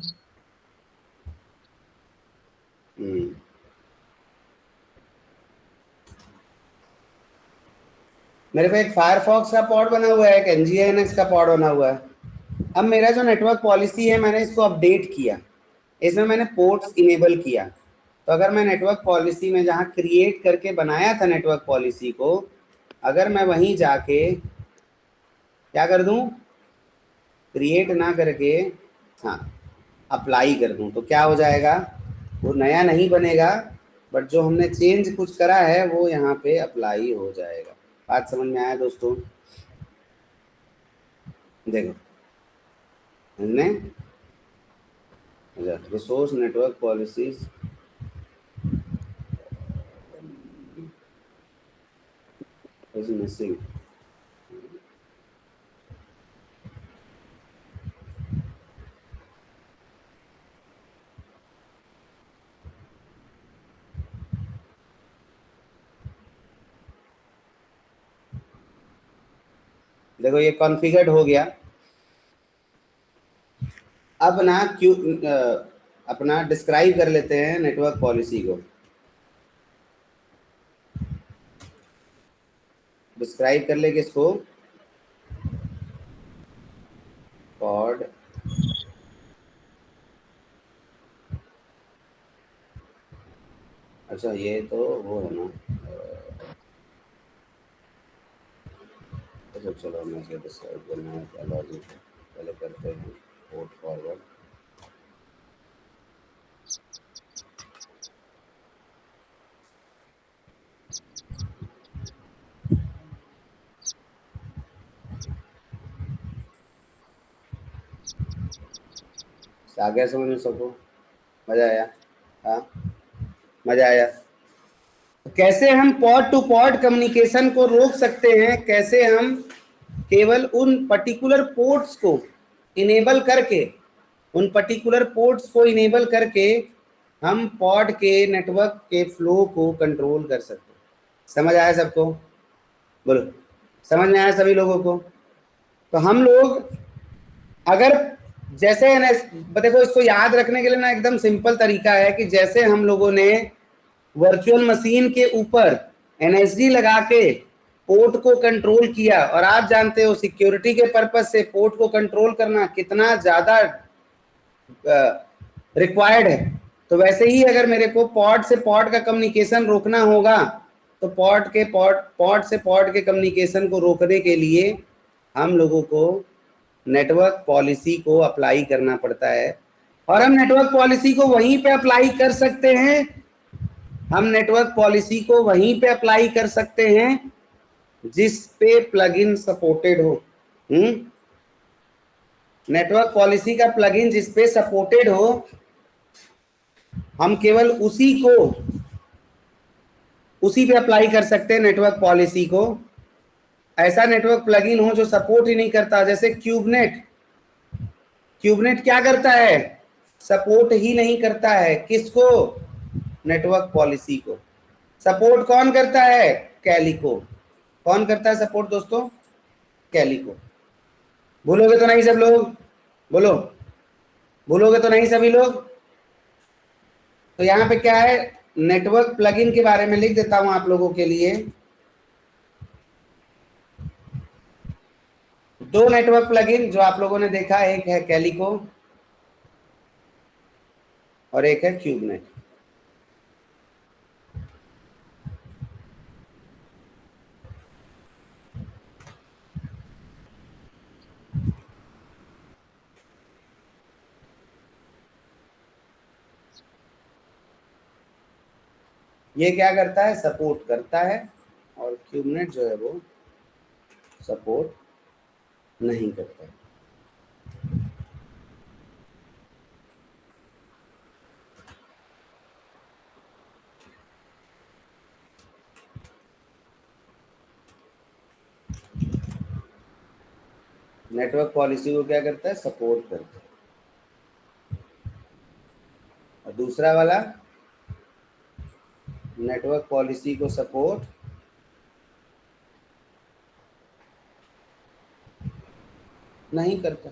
मेरे पे एक फायरफॉक्स का पॉड बना हुआ है, एक nginx का पॉड बना हुआ है। अब मेरा जो नेटवर्क पॉलिसी है मैंने इसको अपडेट किया, इसमें मैंने पोर्ट्स इनेबल किया। तो अगर मैं नेटवर्क पॉलिसी में जहाँ क्रिएट करके बनाया था नेटवर्क पॉलिसी को, अगर मैं वहीं जाके क्या कर दूं, क्रिएट ना करके हाँ अप्लाई कर दूं, तो क्या हो जाएगा, वो नया नहीं बनेगा, बट जो हमने चेंज कुछ करा है वो यहाँ पे अप्लाई हो जाएगा। बात समझ में आया दोस्तों? देखो हमने resource network policies is missing. देखो ये कॉन्फ़िगर्ड हो गया। अब ना अपना डिस्क्राइब कर लेते हैं नेटवर्क पॉलिसी को। डिस्क्राइब कर ले किसको, पॉड अच्छा ये तो वो है ना, अच्छा चलो मैं इसे डिस्क्राइब करना है, क्या लॉजिक है पहले करते हैं। पोर्ट फॉरवर्ड आ गया समझ में सबको? मजा आया? हाँ मजा आया। कैसे हम पॉड टू पॉड कम्युनिकेशन को रोक सकते हैं, कैसे हम केवल उन पर्टिकुलर पोर्ट्स को इनेबल करके, उन पर्टिकुलर पोर्ट्स को इनेबल करके हम पॉड के नेटवर्क के फ्लो को कंट्रोल कर सकते हैं। समझ आया सबको? बोलो, समझ में आया सभी लोगों को? तो हम लोग अगर जैसे देखो, इसको याद रखने के लिए ना एकदम सिंपल तरीका है कि जैसे हम लोगों ने वर्चुअल मशीन के ऊपर एनएसडी लगा के पोर्ट को कंट्रोल किया, और आप जानते हो सिक्योरिटी के पर्पस से पोर्ट को कंट्रोल करना कितना ज्यादा रिक्वायर्ड है, तो वैसे ही अगर मेरे को पॉड से पॉड का कम्युनिकेशन रोकना होगा तो पॉड से पॉड के कम्युनिकेशन को रोकने के लिए हम लोगों को नेटवर्क पॉलिसी को अप्लाई करना पड़ता है। और हम नेटवर्क पॉलिसी को वहीं पे अप्लाई कर सकते हैं, हम नेटवर्क पॉलिसी को वहीं पे अप्लाई कर सकते हैं जिस पे प्लगइन सपोर्टेड हो। नेटवर्क पॉलिसी का प्लगइन जिस पे सपोर्टेड हो, हम केवल उसी पे अप्लाई कर सकते हैं नेटवर्क पॉलिसी को। ऐसा नेटवर्क प्लगइन हो जो सपोर्ट ही नहीं करता, जैसे क्यूबनेट क्या करता है? सपोर्ट ही नहीं करता है। किसको? नेटवर्क पॉलिसी को। सपोर्ट कौन करता है? कैलिको। कौन करता है सपोर्ट दोस्तों? कैलिको। भूलोगे तो नहीं सब लोग? बोलो, भूलोगे तो नहीं सभी लोग? तो यहाँ पे क्या है, नेटवर्क प्लगइन के बारे में लिख देता हूं आप लोगों के लिए। 2 नेटवर्क प्लगइन जो आप लोगों ने देखा, एक है कैलिको और एक है क्यूबनेट। ये क्या करता है? सपोर्ट करता है, और क्यूबनेट जो है वो सपोर्ट नहीं करता है। नेटवर्क पॉलिसी को क्या करता है? सपोर्ट करता है। और दूसरा वाला नेटवर्क पॉलिसी को सपोर्ट नहीं करता।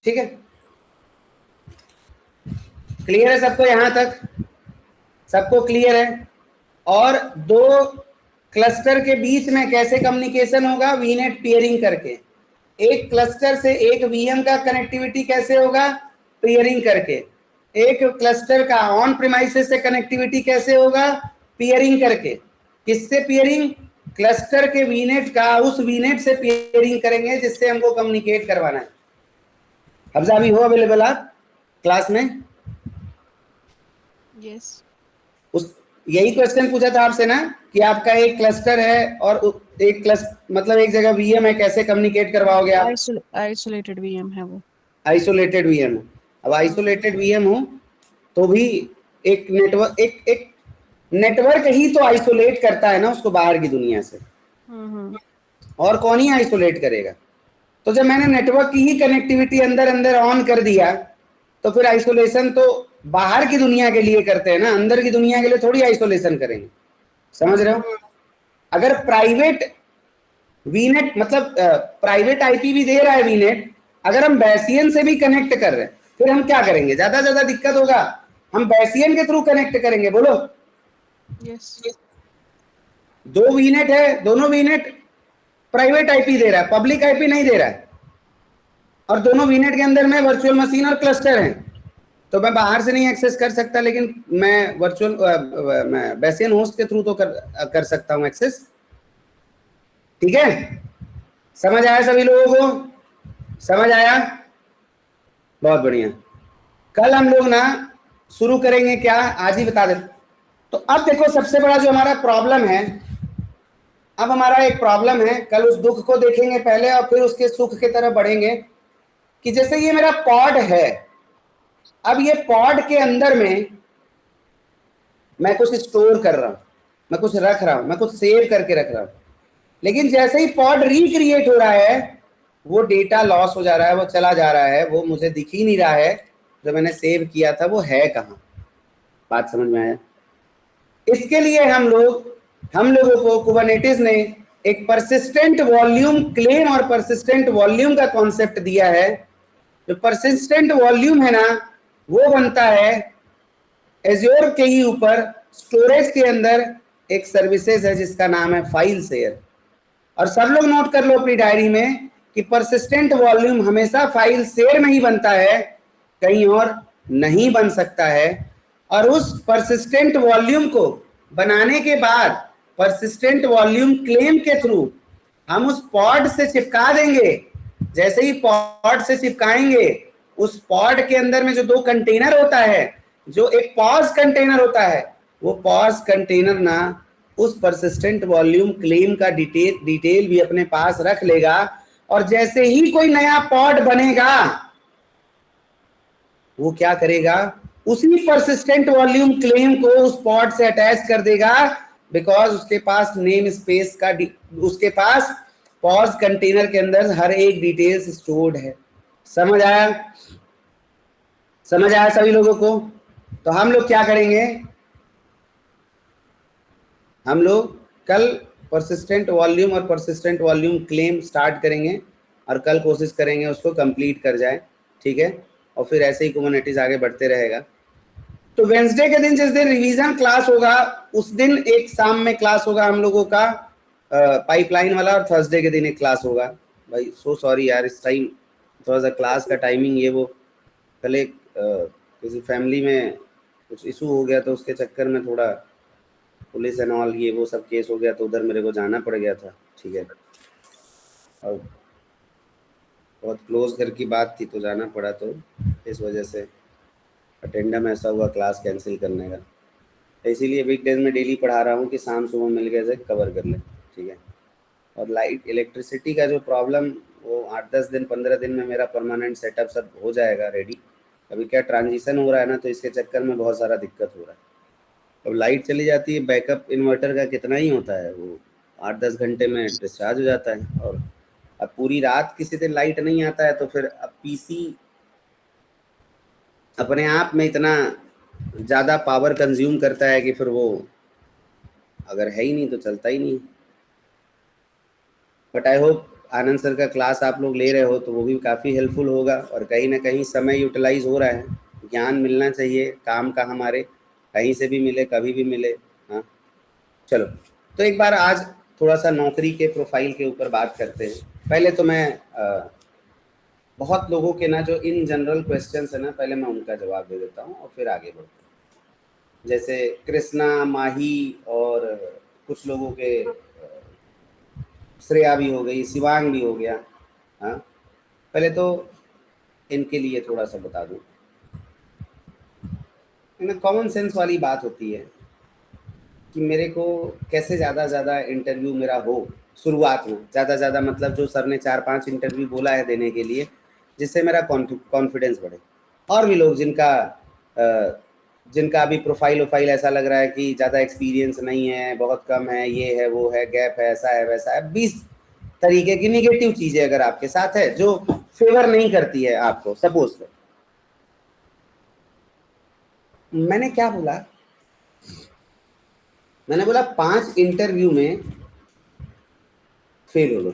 ठीक है, क्लियर है सबको? यहां तक सबको क्लियर है? और 2 क्लस्टर के बीच में कैसे कम्युनिकेशन होगा? वीनेट पेयरिंग करके। एक क्लस्टर से एक वीएम का कनेक्टिविटी कैसे होगा? पेयरिंग करके। एक क्लस्टर का ऑन प्रीमाइसेस से कनेक्टिविटी कैसे होगा? पेयरिंग करके। किससे पेयरिंग? क्लस्टर के वीनेट का उस वीनेट से पेयरिंग करेंगे जिससे हमको कम्युनिकेट करवाना है। हफ्जा अभी हो अवेलेबल आप क्लास में? यस। यही क्वेश्चन पूछा था आपसे ना कि आपका एक क्लस्टर है और एक मतलब एक जगह वीएम है, कैसे कम्युनिकेट करवाओगे आप? आइसोलेटेड वीएम है वो। Isolated VM. अब आइसोलेटेड वीएम हो तो भी एक नेटवर्क ही तो आइसोलेट करता है ना उसको बाहर की दुनिया से, और कौन ही आइसोलेट करेगा? तो जब मैंने नेटवर्क की ही कनेक्टिविटी अंदर ऑन कर दिया तो फिर आइसोलेशन तो बाहर की दुनिया के लिए करते हैं ना, अंदर की दुनिया के लिए थोड़ी आइसोलेशन करेंगे। समझ रहे हो? अगर प्राइवेट वीनेट मतलब प्राइवेट आईपी भी दे रहा है वीनेट, अगर हम बैसियन से भी कनेक्ट कर रहे हैं फिर हम क्या करेंगे? ज्यादा दिक्कत होगा, हम बैसियन के थ्रू कनेक्ट करेंगे। बोलो यस। 2 वीनेट है, दोनों वीनेट प्राइवेट आईपी दे रहा है, पब्लिक आईपी नहीं दे रहा है, और दोनों वीनेट के अंदर में वर्चुअल मशीन और क्लस्टर है, तो मैं बाहर से नहीं एक्सेस कर सकता, लेकिन मैं मैं बैसियन होस्ट के थ्रू तो कर सकता हूं एक्सेस। ठीक है, समझ आया सभी लोगों को? समझ आया? बहुत बढ़िया। कल हम लोग ना शुरू करेंगे क्या, आज ही बता दे। तो अब देखो, सबसे बड़ा जो हमारा प्रॉब्लम है, अब हमारा एक प्रॉब्लम है, कल उस दुख को देखेंगे पहले और फिर उसके सुख की तरफ बढ़ेंगे। कि जैसे ये मेरा पॉड है, अब ये पॉड के अंदर में मैं कुछ स्टोर कर रहा हूं, मैं कुछ रख रहा हूं, मैं कुछ सेव करके रख रहा हूं। लेकिन जैसे ही पॉड रिक्रिएट हो रहा है वो डेटा लॉस हो जा रहा है, वो चला जा रहा है, वो मुझे दिख ही नहीं रहा है जो मैंने सेव किया था वो है कहाँ। बात समझ में आया? इसके लिए हम लोगों को कुबरनेटिस ने एक परसिस्टेंट वॉल्यूम क्लेम और परसिस्टेंट वॉल्यूम का कॉन्सेप्ट दिया है। जो परसिस्टेंट वॉल्यूम है ना वो बनता है एज्योर के ही ऊपर स्टोरेज के अंदर एक सर्विसेज है जिसका नाम है फाइल शेयर। और सब लोग नोट कर लो अपनी डायरी में कि परसिस्टेंट वॉल्यूम हमेशा फाइल शेयर में ही बनता है, कहीं और नहीं बन सकता है। और उस परसिस्टेंट वॉल्यूम को बनाने के बाद परसिस्टेंट वॉल्यूम क्लेम के थ्रू हम उस पॉड से चिपका देंगे। जैसे ही पॉड से चिपकाएंगे उस पॉड के अंदर में जो दो कंटेनर होता है, जो एक पॉज कंटेनर होता है, वो पॉज कंटेनर ना उस परसिस्टेंट वॉल्यूम क्लेम का डिटेल भी अपने पास रख लेगा। और जैसे ही कोई नया पॉड बनेगा वो क्या करेगा, उसी परसिस्टेंट वॉल्यूम क्लेम को उस पॉड से अटैच कर देगा, बिकॉज उसके पास नेम स्पेस का उसके पास पॉज कंटेनर के अंदर हर एक डिटेल्स स्टोर्ड है। समझ आया? समझ आया सभी लोगों को? तो हम लोग क्या करेंगे, हम लोग कल परसिस्टेंट वॉल्यूम और परसिस्टेंट वॉल्यूम क्लेम स्टार्ट करेंगे और कल कोशिश करेंगे उसको कंप्लीट कर जाए, ठीक है? और फिर ऐसे ही कम्युनिटीज आगे बढ़ते रहेगा। तो वेंसडे के दिन जिस दिन रिवीजन क्लास होगा उस दिन एक शाम में क्लास होगा हम लोगों का पाइपलाइन वाला, और थर्सडे के दिन एक क्लास होगा। भाई सो सॉरी यार, इस टाइम थोड़ा सा क्लास का टाइमिंग ये वो, कल एक किसी फैमिली में कुछ इशू हो गया तो उसके चक्कर में थोड़ा पुलिस एंड ऑल ये वो सब केस हो गया तो उधर मेरे को जाना पड़ गया था, ठीक है? और बहुत क्लोज घर की बात थी तो जाना पड़ा, तो इस वजह से अटेंडम ऐसा हुआ क्लास कैंसिल करने का। इसीलिए वीकडेज में डेली पढ़ा रहा हूँ कि शाम सुबह मिल गए से कवर कर ले, ठीक है? और लाइट इलेक्ट्रिसिटी का जो प्रॉब्लम वो 8-10 दिन 15 दिन में मेरा परमानेंट सेटअप सब हो जाएगा रेडी। अभी क्या ट्रांजिशन हो रहा है ना, तो इसके चक्कर में बहुत सारा दिक्कत हो रहा है। अब लाइट चली जाती है, बैकअप इन्वर्टर का कितना ही होता है, वो 8-10 घंटे में डिस्चार्ज हो जाता है। और अब पूरी रात किसी दिन लाइट नहीं आता है तो फिर अब पीसी अपने आप में इतना ज़्यादा पावर कंज्यूम करता है कि फिर वो अगर है ही नहीं तो चलता ही नहीं। But I hope Anand sir का क्लास आप लोग ले रहे हो तो वो भी काफ़ी हेल्पफुल होगा, और कहीं ना कहीं समय यूटिलाइज हो रहा है, ज्ञान मिलना चाहिए, काम का हमारे कहीं से भी मिले कभी भी मिले। हाँ चलो, तो एक बार आज थोड़ा सा नौकरी के प्रोफाइल के ऊपर बात करते हैं। पहले तो मैं बहुत लोगों के ना जो इन जनरल क्वेश्चंस है ना, पहले मैं उनका जवाब दे देता हूँ और फिर आगे बढ़ते हैं। जैसे कृष्णा, माही और कुछ लोगों के श्रेया भी हो गई, शिवांग भी हो गया। हाँ पहले तो इनके लिए थोड़ा सा बता दूँ, कॉमन सेंस वाली बात होती है कि मेरे को कैसे ज़्यादा ज़्यादा इंटरव्यू मेरा हो शुरुआत में, ज़्यादा मतलब जो सर ने 4-5 इंटरव्यू बोला है देने के लिए, जिससे मेरा कॉन्फिडेंस बढ़े। और भी लोग जिनका अभी प्रोफाइल ऐसा लग रहा है कि ज़्यादा एक्सपीरियंस नहीं है, बहुत कम है, ये है वो है, गैप है, ऐसा है वैसा है, 20 तरीके की निगेटिव चीज़ें अगर आपके साथ है जो फेवर नहीं करती है आपको। सपोज करो मैंने क्या बोला, मैंने बोला 5 इंटरव्यू में फेल हो लो।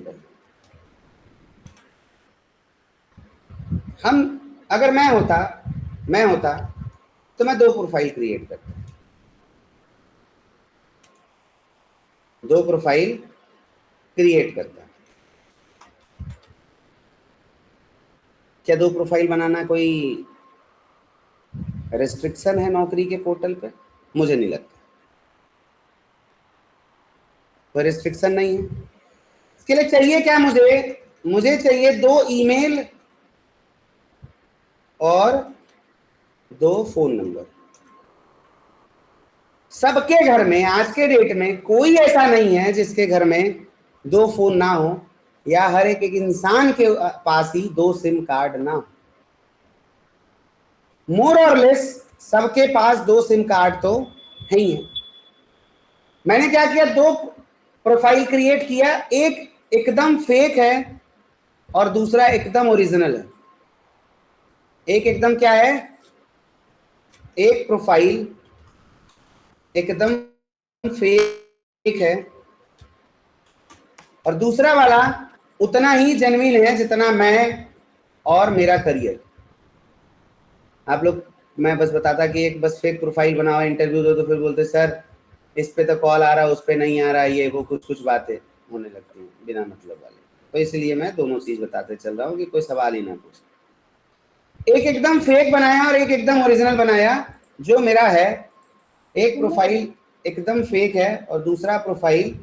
अगर मैं होता तो मैं 2 प्रोफाइल क्रिएट करता, 2 प्रोफाइल क्रिएट करता। क्या 2 प्रोफाइल बनाना कोई रेस्ट्रिक्शन है नौकरी के पोर्टल पे? मुझे नहीं लगता कोई रेस्ट्रिक्शन नहीं है। इसके लिए चाहिए क्या मुझे चाहिए 2 ईमेल और 2 फोन नंबर। सबके घर में आज के डेट में कोई ऐसा नहीं है जिसके घर में 2 फोन ना हो, या हर एक इंसान के पास ही 2 सिम कार्ड ना हो। मोर और लेस सबके पास 2 सिम कार्ड तो है ही है। मैंने क्या किया, 2 प्रोफाइल क्रिएट किया, एक एकदम फेक है और दूसरा एकदम ओरिजिनल है। एक एकदम क्या है, एक प्रोफाइल एकदम फेक है और दूसरा वाला उतना ही जेन्युइन है जितना मैं और मेरा करियर। आप लोग, मैं बस बताता कि एक बस फेक प्रोफाइल बनाओ, इंटरव्यू दो, तो फिर बोलते सर इस पे तो कॉल आ रहा, उस पे नहीं आ रहा, ये वो कुछ बातें होने लगती हैं बिना मतलब वाले। तो इसलिए मैं दोनों चीज बताते चल रहा हूँ कि कोई सवाल ही ना पूछे। एक एकदम फेक बनाया और एक एकदम ओरिजिनल बनाया। जो मेरा है, एक प्रोफाइल एकदम फेक है और दूसरा प्रोफाइल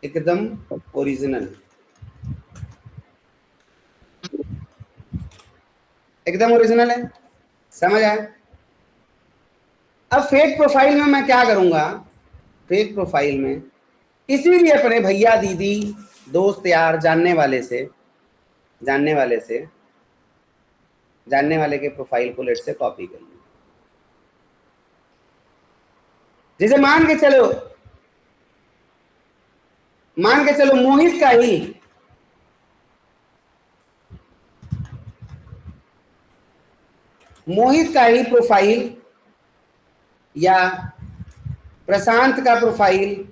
एकदम ओरिजिनल, एकदम ओरिजिनल है। समझ आया? अब फेक प्रोफाइल में मैं क्या करूंगा, फेक प्रोफाइल में किसी भी अपने भैया दीदी दोस्त यार जानने वाले के प्रोफाइल को लेट से कॉपी कर लूं। जैसे मान के चलो मोहित का ही प्रोफाइल या प्रशांत का प्रोफाइल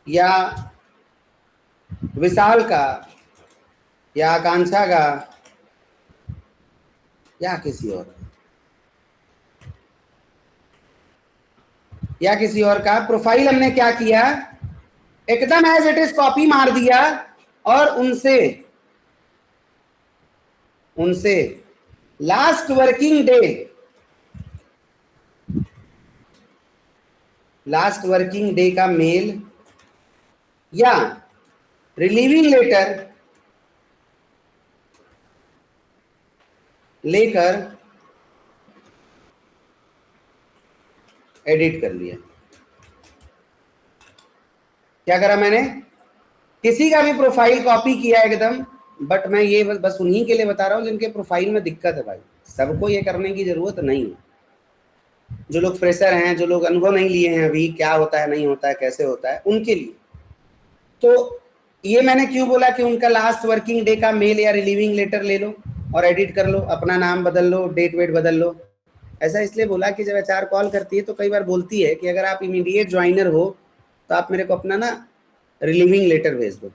या विशाल का या आकांक्षा का या किसी और का प्रोफाइल हमने क्या किया, एकदम एज इट इज कॉपी मार दिया और उनसे लास्ट वर्किंग डे का मेल या रिलीविंग लेटर लेकर एडिट कर लिया। क्या करा मैंने, किसी का भी प्रोफाइल कॉपी किया एकदम, बट मैं ये बस उन्हीं के लिए बता रहा हूं जिनके प्रोफाइल में दिक्कत है भाई। सबको ये करने की जरूरत नहीं है। जो लोग फ्रेशर हैं, जो लोग अनुभव नहीं लिए हैं अभी, क्या होता है नहीं होता है कैसे होता है, उनके लिए। तो ये मैंने क्यों बोला कि उनका लास्ट वर्किंग डे का मेल या रिलीविंग लेटर ले लो और एडिट कर लो, अपना नाम बदल लो, डेट वेट बदल लो। ऐसा इसलिए बोला कि जब एचआर कॉल करती है तो कई बार बोलती है कि अगर आप इमीडिएट ज्वाइनर हो तो आप मेरे को अपना ना रिलीविंग लेटर भेज दो,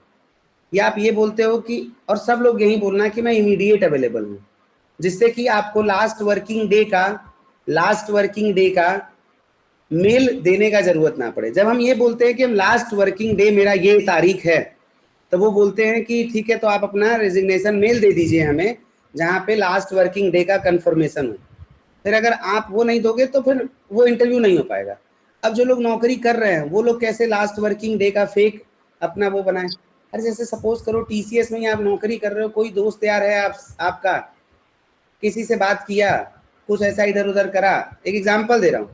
या आप ये बोलते हो कि, और सब लोग यही बोलना कि मैं इमीडिएट अवेलेबल हूँ, जिससे कि आपको लास्ट वर्किंग डे का मेल देने का जरूरत ना पड़े। जब हम ये बोलते हैं कि हम लास्ट वर्किंग डे मेरा ये तारीख है, तो वो बोलते हैं कि ठीक है तो आप अपना रेजिग्नेशन मेल दे दीजिए हमें, जहाँ पे लास्ट वर्किंग डे का कंफर्मेशन हो। फिर अगर आप वो नहीं दोगे तो फिर वो इंटरव्यू नहीं हो पाएगा। अब जो लोग नौकरी कर रहे हैं वो लोग कैसे लास्ट वर्किंग डे का फेक अपना वो बनाए। अरे जैसे सपोज करो टीसीएस में ही आप नौकरी कर रहे हो, कोई दोस्त यार है आपका, किसी से बात किया, कुछ ऐसा इधर उधर करा। एक एग्जांपल दे रहा हूँ,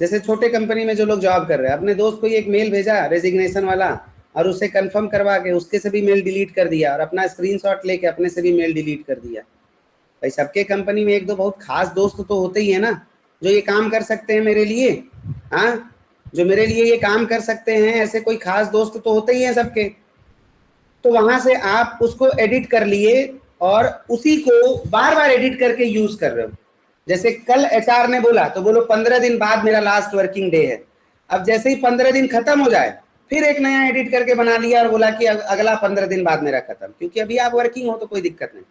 जैसे छोटे कंपनी में जो लोग जॉब कर रहे हैं, अपने दोस्त को ही एक मेल भेजा रेजिग्नेशन वाला और उससे कंफर्म करवा के उसके से भी मेल डिलीट कर दिया और अपना स्क्रीनशॉट लेके अपने से भी मेल डिलीट कर दिया। भाई सबके कंपनी में एक दो बहुत खास दोस्त तो होते ही है ना, जो ये काम कर सकते हैं मेरे लिए। हाँ, जो मेरे लिए ये काम कर सकते हैं, ऐसे कोई खास दोस्त तो होते ही हैं सबके। तो वहां से आप उसको एडिट कर लिए और उसी को बार बार एडिट करके यूज कर रहे हो। जैसे कल एचआर ने बोला तो बोलो 15 दिन बाद मेरा लास्ट वर्किंग डे है। अब जैसे ही 15 दिन खत्म हो जाए फिर एक नया एडिट करके बना लिया और बोला कि अगला 15 दिन बाद मेरा खत्म, क्योंकि अभी आप वर्किंग हो तो कोई दिक्कत नहीं।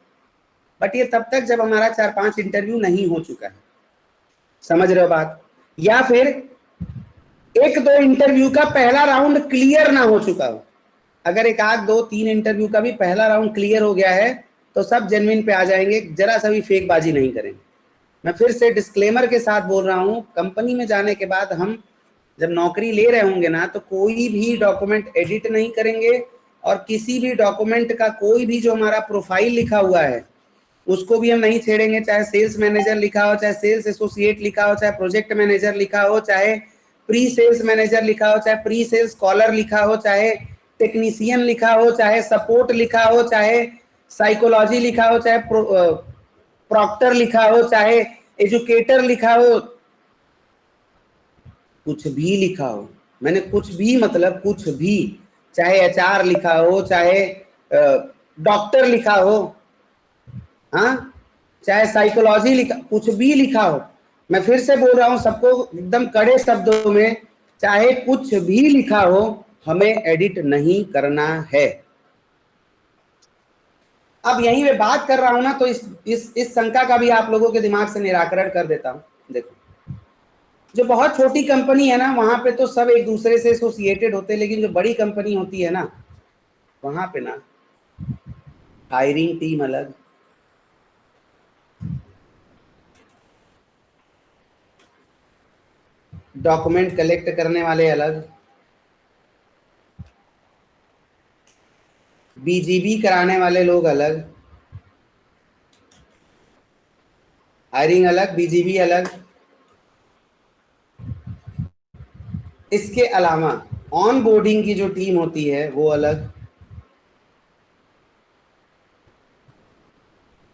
बट ये तब तक जब हमारा 4-5 इंटरव्यू नहीं हो चुका है। समझ रहे हो बात? या फिर 1-2 इंटरव्यू का पहला राउंड क्लियर ना हो चुका हो। अगर 1-2-3 इंटरव्यू का भी पहला राउंड क्लियर हो गया है तो सब जेन्युइन पे आ जाएंगे, जरा सा भी फेक बाजी नहीं करेंगे। मैं फिर से डिस्क्लेमर के साथ बोल रहा हूं, कंपनी में जाने के बाद हम जब नौकरी ले रहे होंगे ना, तो कोई भी डॉक्यूमेंट एडिट नहीं करेंगे और किसी भी डॉक्यूमेंट का कोई भी जो हमारा प्रोफाइल लिखा हुआ है उसको भी हम नहीं छेड़ेंगे। चाहे सेल्स मैनेजर लिखा हो, चाहे सेल्स एसोसिएट लिखा हो, चाहे प्रोजेक्ट मैनेजर लिखा हो, चाहे प्री सेल्स मैनेजर लिखा हो, चाहे प्री सेल्स कॉलर लिखा हो, चाहे टेक्नीशियन लिखा हो, चाहे सपोर्ट लिखा हो, चाहे साइकोलॉजी लिखा हो, चाहे प्रॉक्टर लिखा हो, चाहे एजुकेटर लिखा हो, कुछ भी लिखा हो, मैंने कुछ भी मतलब कुछ भी, चाहे एचआर लिखा हो, चाहे डॉक्टर लिखा हो, हाँ, चाहे साइकोलॉजी लिखा, कुछ भी लिखा हो, मैं फिर से बोल रहा हूं सबको एकदम कड़े शब्दों में, चाहे कुछ भी लिखा हो, हमें एडिट नहीं करना है। अब यहीं मैं बात कर रहा हूं ना, तो इस शंका का भी आप लोगों के दिमाग से निराकरण कर देता हूं। देखो, जो बहुत छोटी कंपनी है ना, वहां पे तो सब एक दूसरे से एसोसिएटेड होते हैं, लेकिन जो बड़ी कंपनी होती है ना, वहां पे ना हायरिंग टीम अलग, डॉक्यूमेंट कलेक्ट करने वाले अलग, बीजीबी कराने वाले लोग अलग, हायरिंग अलग, बीजीबी अलग। इसके अलावा ऑन बोर्डिंग की जो टीम होती है वो अलग,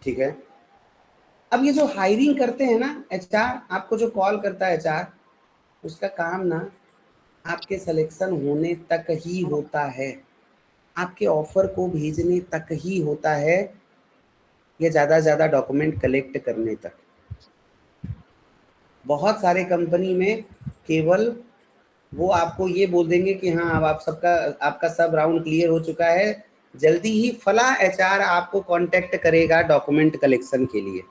ठीक है। अब ये जो हायरिंग करते हैं ना एचआर, आपको जो कॉल करता है एचआर, उसका काम ना आपके सिलेक्शन होने तक ही होता है, आपके ऑफर को भेजने तक ही होता है, या ज़्यादा से ज़्यादा डॉक्यूमेंट कलेक्ट करने तक। बहुत सारे कंपनी में केवल वो आपको ये बोल देंगे कि हाँ अब आपका सब राउंड क्लियर हो चुका है, जल्दी ही फला एचआर आपको कांटेक्ट करेगा डॉक्यूमेंट कलेक्शन के लिए।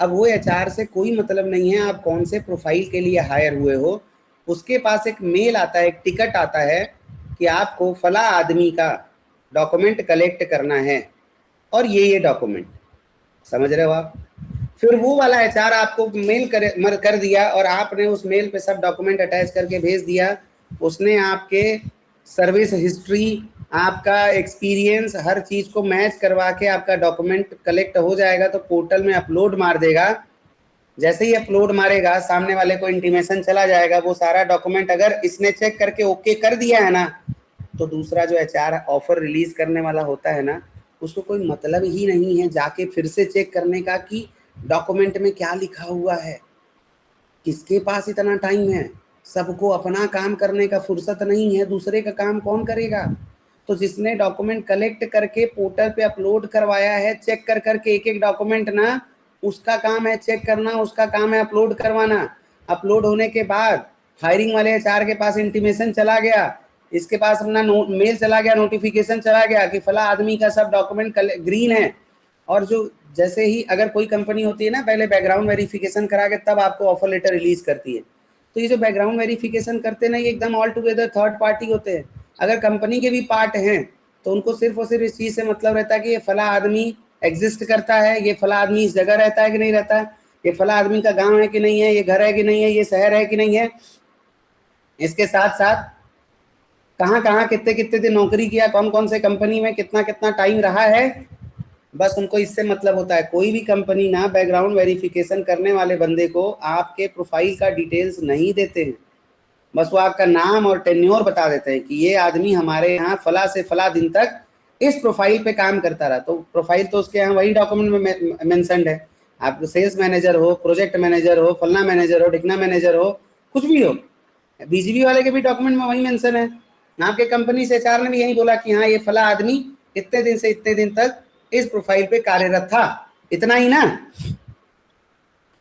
अब वो एचआर से कोई मतलब नहीं है आप कौन से प्रोफाइल के लिए हायर हुए हो, उसके पास एक मेल आता है, एक टिकट आता है कि आपको फला आदमी का डॉक्यूमेंट कलेक्ट करना है और ये डॉक्यूमेंट, समझ रहे हो आप। फिर वो वाला एचआर आपको मेल कर दिया और आपने उस मेल पे सब डॉक्यूमेंट अटैच करके भेज दिया, उसने आपके सर्विस हिस्ट्री, आपका एक्सपीरियंस, हर चीज को मैच करवा के आपका डॉक्यूमेंट कलेक्ट हो जाएगा, तो पोर्टल में अपलोड मार देगा। जैसे ही अपलोड मारेगा सामने वाले को इंटीमेशन चला जाएगा, वो सारा डॉक्यूमेंट अगर इसने चेक करके ओके कर दिया है ना, तो दूसरा जो एचआर ऑफर रिलीज करने वाला होता है ना, उसको कोई मतलब ही नहीं है जाके फिर से चेक करने का कि डॉक्यूमेंट में क्या लिखा हुआ है। किसके पास इतना टाइम है, सबको अपना काम करने का फुर्सत नहीं है, दूसरे का काम कौन करेगा। तो जिसने डॉक्यूमेंट कलेक्ट करके पोर्टल पे अपलोड करवाया है, चेक कर करके एक एक डॉक्यूमेंट ना, उसका काम है चेक करना, उसका काम है अपलोड करवाना। अपलोड होने के बाद हायरिंग वाले एचआर के पास इंटीमेशन चला गया, इसके पास अपना मेल चला गया, नोटिफिकेशन चला गया कि फला आदमी का सब डॉक्यूमेंट ग्रीन है। और जो जैसे ही अगर कोई कंपनी होती है ना, पहले बैकग्राउंड वेरिफिकेशन करा के तब आपको ऑफर लेटर रिलीज करती है, तो ये जो बैकग्राउंड वेरिफिकेशन करते ना, ये एकदम ऑल टुगेदर थर्ड पार्टी होते हैं। अगर कंपनी के भी पार्ट हैं तो उनको सिर्फ और सिर्फ इस चीज से मतलब रहता है कि ये फला आदमी एग्जिस्ट करता है, ये फला आदमी इस जगह रहता है कि नहीं रहता है, ये फला आदमी का गांव है कि नहीं है, ये घर है कि नहीं है, ये शहर है कि नहीं है, इसके साथ साथ कहाँ कहाँ कितने कितने दिन नौकरी किया, कौन कौन से कंपनी में कितना कितना टाइम रहा है, बस उनको इससे मतलब होता है। कोई भी कंपनी ना बैकग्राउंड वेरिफिकेशन करने वाले बंदे को आपके प्रोफाइल का डिटेल्स नहीं देते हैं, बस वो आपका नाम और टेन्योर बता देते हैं कि ये आदमी हमारे यहाँ फला से फला दिन तक इस प्रोफाइल पे काम करता रहा। तो प्रोफाइल तो उसके यहाँ वही डॉक्यूमेंट में मेंशन्ड है, आप सेल्स मैनेजर हो, प्रोजेक्ट मैनेजर हो, फलना मैनेजर हो, ढिकना मैनेजर हो, कुछ भी हो, बीजीबी वाले के भी डॉक्यूमेंट में वही मेंशन है। आपके कंपनी से एचआर ने भी यही बोला कि हाँ ये फला आदमी इतने दिन से इतने दिन तक इस प्रोफाइल पे कार्यरत था, इतना ही ना।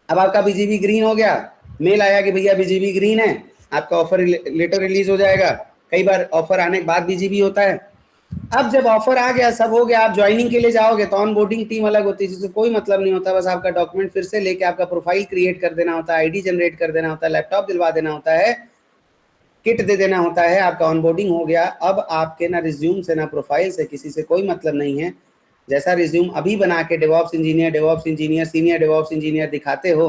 अब आपका बीजीबी ग्रीन हो गया, मेल आया कि भैया बीजीबी ग्रीन है, आपका ऑफर लेटर रिलीज हो जाएगा। कई बार ऑफर आने के बाद बीजीबी होता है। अब जब ऑफर आ गया, सब हो गया, आप ज्वाइनिंग के लिए जाओगे तो ऑन बोर्डिंग टीम अलग होती है, जिससे कोई मतलब नहीं होता, बस आपका डॉक्यूमेंट फिर से लेके आपका प्रोफाइल क्रिएट कर देना होता है, आईडी जनरेट कर देना होता है, लैपटॉप दिलवा देना होता है, किट दे देना होता है, आपका ऑनबोर्डिंग हो गया। अब आपके ना रिज्यूम से ना प्रोफाइल से किसी से कोई मतलब नहीं है। जैसा रिज्यूम अभी बना के DevOps engineer, senior DevOps engineer दिखाते हो,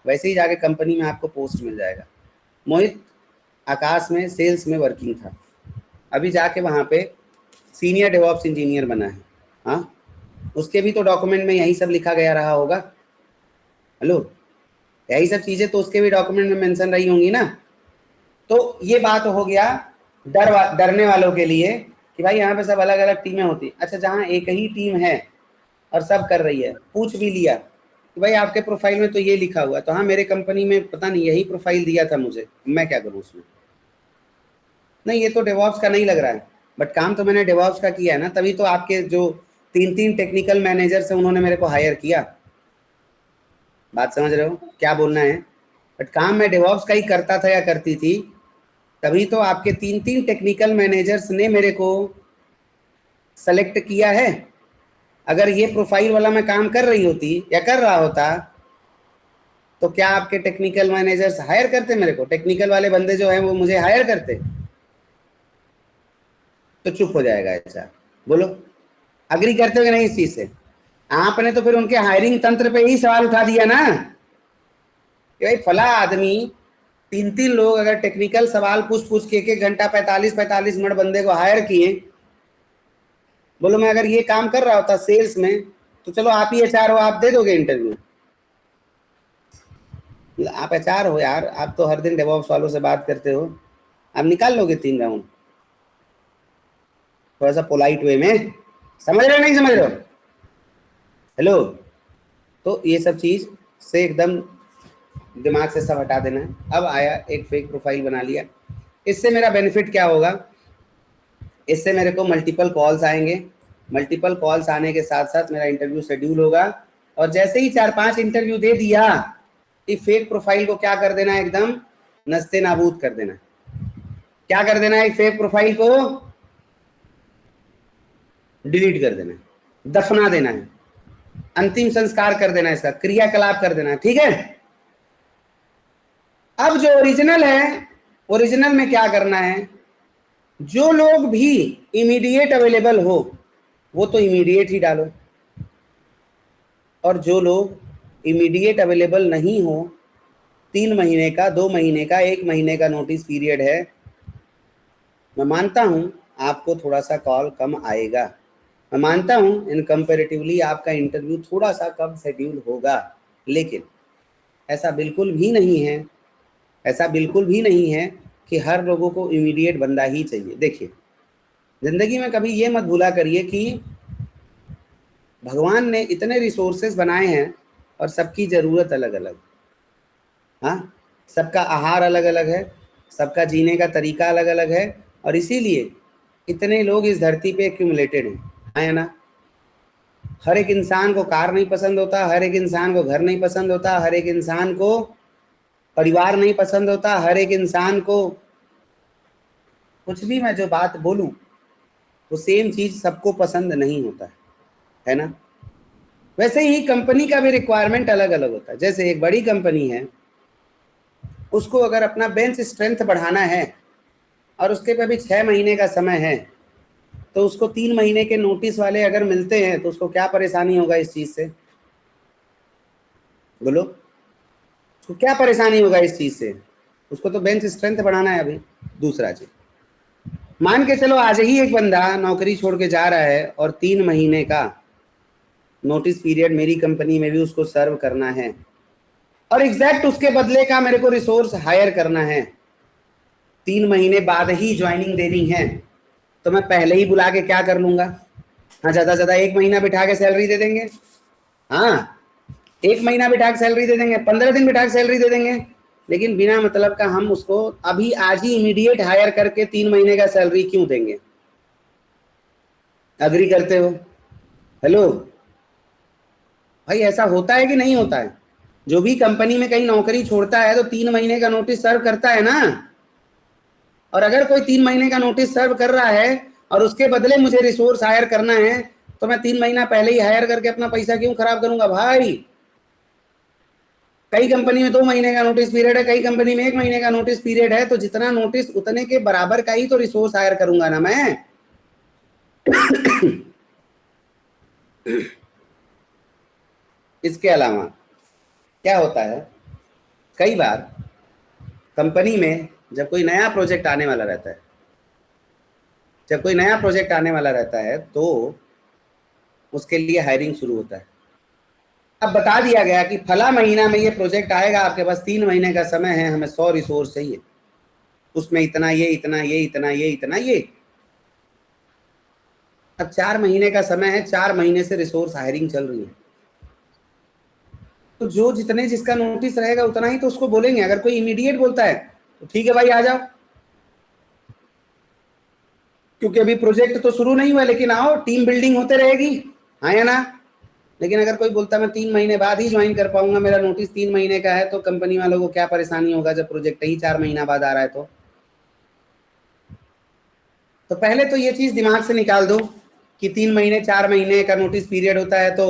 वैसे ही जाके कंपनी में आपको पोस्ट मिल जाएगा। मोहित आकाश में सेल्स में वर्किंग था, अभी जाके वहाँ पे सीनियर डेवऑप्स इंजीनियर बना है। हाँ, उसके भी तो डॉक्यूमेंट में यही सब लिखा गया रहा होगा। हेलो, यही सब चीज़ें तो उसके भी डॉक्यूमेंट में मेंशन रही होंगी ना। तो ये बात हो गया डरने वालों के लिए कि भाई यहाँ पे सब अलग अलग टीमें होती। अच्छा, जहाँ एक ही टीम है और सब कर रही है, पूछ भी लिया कि भाई आपके प्रोफाइल में तो ये लिखा हुआ है, तो हाँ मेरे कंपनी में पता नहीं यही प्रोफाइल दिया था मुझे, मैं क्या करूँ उसमें। नहीं ये तो डेवॉप्स का नहीं लग रहा है, बट काम तो मैंने डेवॉप्स का किया है ना, तभी तो आपके जो 3 टेक्निकल मैनेजर्स हैं उन्होंने मेरे को हायर किया। बात समझ रहे हो क्या बोलना है? बट काम मैं डेवॉप्स का ही करता था या करती थी, तभी तो आपके 3 टेक्निकल मैनेजर्स ने मेरे को सेलेक्ट किया है। अगर ये प्रोफाइल वाला मैं काम कर रही होती या कर रहा होता तो क्या आपके टेक्निकल मैनेजर्स हायर करते मेरे को? टेक्निकल वाले बंदे जो हैं वो मुझे हायर करते? तो चुप हो जाएगा ऐसा। बोलो अग्री करते हो कि नहीं इस चीज से? आपने तो फिर उनके हायरिंग तंत्र पे ही सवाल उठा दिया ना कि भाई फला आदमी 3 लोग अगर टेक्निकल सवाल पूछ पूछ के 1 घंटा 45 मिनट बंदे को हायर किए। बोलो मैं अगर ये काम कर रहा होता सेल्स में तो चलो आप ही एचआर हो, आप दे दोगे इंटरव्यू। आप एचआर हो यार, आप तो हर दिन डेवॉप्स वालों से बात करते हो, आप निकाल लोगे 3 राउंड थोड़ा सा पोलाइट वे में। समझ रहे हो नहीं समझ रहे हो? हेलो, तो ये सब चीज से एकदम दिमाग से सब हटा देना है। अब आया एक फेक प्रोफाइल बना लिया, इससे मेरा बेनिफिट क्या होगा? इससे मेरे को मल्टीपल कॉल्स आएंगे, मल्टीपल कॉल्स आने के साथ साथ मेरा इंटरव्यू शेड्यूल होगा, और जैसे ही 4-5 इंटरव्यू दे दिया कि फेक प्रोफाइल को क्या कर देना है, एकदम नस्ते नाबूद कर देना। क्या कर देना है? फेक प्रोफाइल को डिलीट कर देना है, दफना देना है, अंतिम संस्कार कर देना है, इसका क्रियाकलाप कर देना है। ठीक है, अब जो ओरिजिनल है, ओरिजिनल में क्या करना है? जो लोग भी इमीडिएट अवेलेबल हो वो तो इमीडिएट ही डालो, और जो लोग इमीडिएट अवेलेबल नहीं हो, 3 महीने का, 2 महीने का, 1 महीने का नोटिस पीरियड है, मैं मानता हूं आपको थोड़ा सा कॉल कम आएगा, मैं मानता हूं इन कंपैरेटिवली आपका इंटरव्यू थोड़ा सा कम शेड्यूल होगा, लेकिन ऐसा बिल्कुल भी नहीं है, ऐसा बिल्कुल भी नहीं है कि हर लोगों को इमीडिएट बंदा ही चाहिए। देखिए जिंदगी में कभी ये मत भूला करिए कि भगवान ने इतने रिसोर्सेज बनाए हैं और सबकी ज़रूरत अलग अलग, हाँ, सबका आहार अलग अलग है, सबका जीने का तरीका अलग अलग है, और इसीलिए इतने लोग इस धरती पे एक्यूमुलेटेड हैं, है ना? हर एक इंसान को कार नहीं पसंद होता, हर एक इंसान को घर नहीं पसंद होता, हर एक इंसान को परिवार नहीं पसंद होता, हर एक इंसान को कुछ भी मैं जो बात बोलूं वो सेम चीज सबको पसंद नहीं होता है ना? वैसे ही कंपनी का भी रिक्वायरमेंट अलग अलग होता है। जैसे एक बड़ी कंपनी है, उसको अगर अपना बेंच स्ट्रेंथ बढ़ाना है और उसके पे भी 6 महीने का समय है, तो उसको 3 महीने के नोटिस वाले अगर मिलते हैं तो उसको क्या परेशानी होगा इस चीज से? बोलो, उसको क्या परेशानी होगा इस चीज से? उसको तो बेंच स्ट्रेंथ बढ़ाना है। अभी दूसरा चीज, मान के चलो आज ही एक बंदा नौकरी छोड़ के जा रहा है और 3 महीने का नोटिस पीरियड मेरी कंपनी में भी उसको सर्व करना है, और एग्जैक्ट उसके बदले का मेरे को रिसोर्स हायर करना है, 3 महीने बाद ही ज्वाइनिंग देनी है, तो मैं पहले ही बुला के क्या कर लूंगा? हाँ, ज्यादा से ज्यादा 1 महीना बिठा के सैलरी दे देंगे, हाँ 1 महीना बिठा के सैलरी दे देंगे, 15 दिन बिठा के सैलरी दे देंगे, लेकिन बिना मतलब का हम उसको अभी आज ही इमीडिएट हायर करके 3 महीने का सैलरी क्यों देंगे? अग्री करते हो? हेलो भाई, ऐसा होता है कि नहीं होता है? जो भी कंपनी में कहीं नौकरी छोड़ता है तो 3 महीने का नोटिस सर्व करता है ना, और अगर कोई 3 महीने का नोटिस सर्व कर रहा है और उसके बदले मुझे रिसोर्स हायर करना है, तो मैं 3 महीना पहले ही हायर करके अपना पैसा क्यों खराब करूंगा भाई? कई कंपनी में 2 महीने का नोटिस पीरियड है, कई कंपनी में 1 महीने का नोटिस पीरियड है, तो जितना नोटिस उतने के बराबर का ही तो रिसोर्स हायर करूंगा ना मैं। इसके अलावा क्या होता है, कई बार कंपनी में जब कोई नया प्रोजेक्ट आने वाला रहता है, जब कोई नया प्रोजेक्ट आने वाला रहता है तो उसके लिए हायरिंग शुरू होता है। अब बता दिया गया कि फला महीना में ये प्रोजेक्ट आएगा, आपके पास 3 महीने का समय है, हमें 100 रिसोर्स चाहिए, उसमें इतना ये, इतना ये, इतना ये, इतना ये। अब 4 महीने का समय है, 4 महीने से रिसोर्स हायरिंग चल रही है, तो जो जितने जिसका नोटिस रहेगा उतना ही तो उसको बोलेंगे। अगर कोई इमीडिएट बोलता है तो ठीक है भाई आ जाओ, क्योंकि अभी प्रोजेक्ट तो शुरू नहीं हुआ, लेकिन आओ, टीम बिल्डिंग होते रहेगी, हाँ या ना। लेकिन अगर कोई बोलता है मैं 3 महीने बाद ही ज्वाइन कर पाऊंगा, मेरा नोटिस 3 महीने का है, तो कंपनी वालों को क्या परेशानी होगा जब प्रोजेक्ट ही 4 महीना बाद आ रहा है। तो पहले तो ये चीज दिमाग से निकाल दो कि 3 महीने 4 महीने का नोटिस पीरियड होता है तो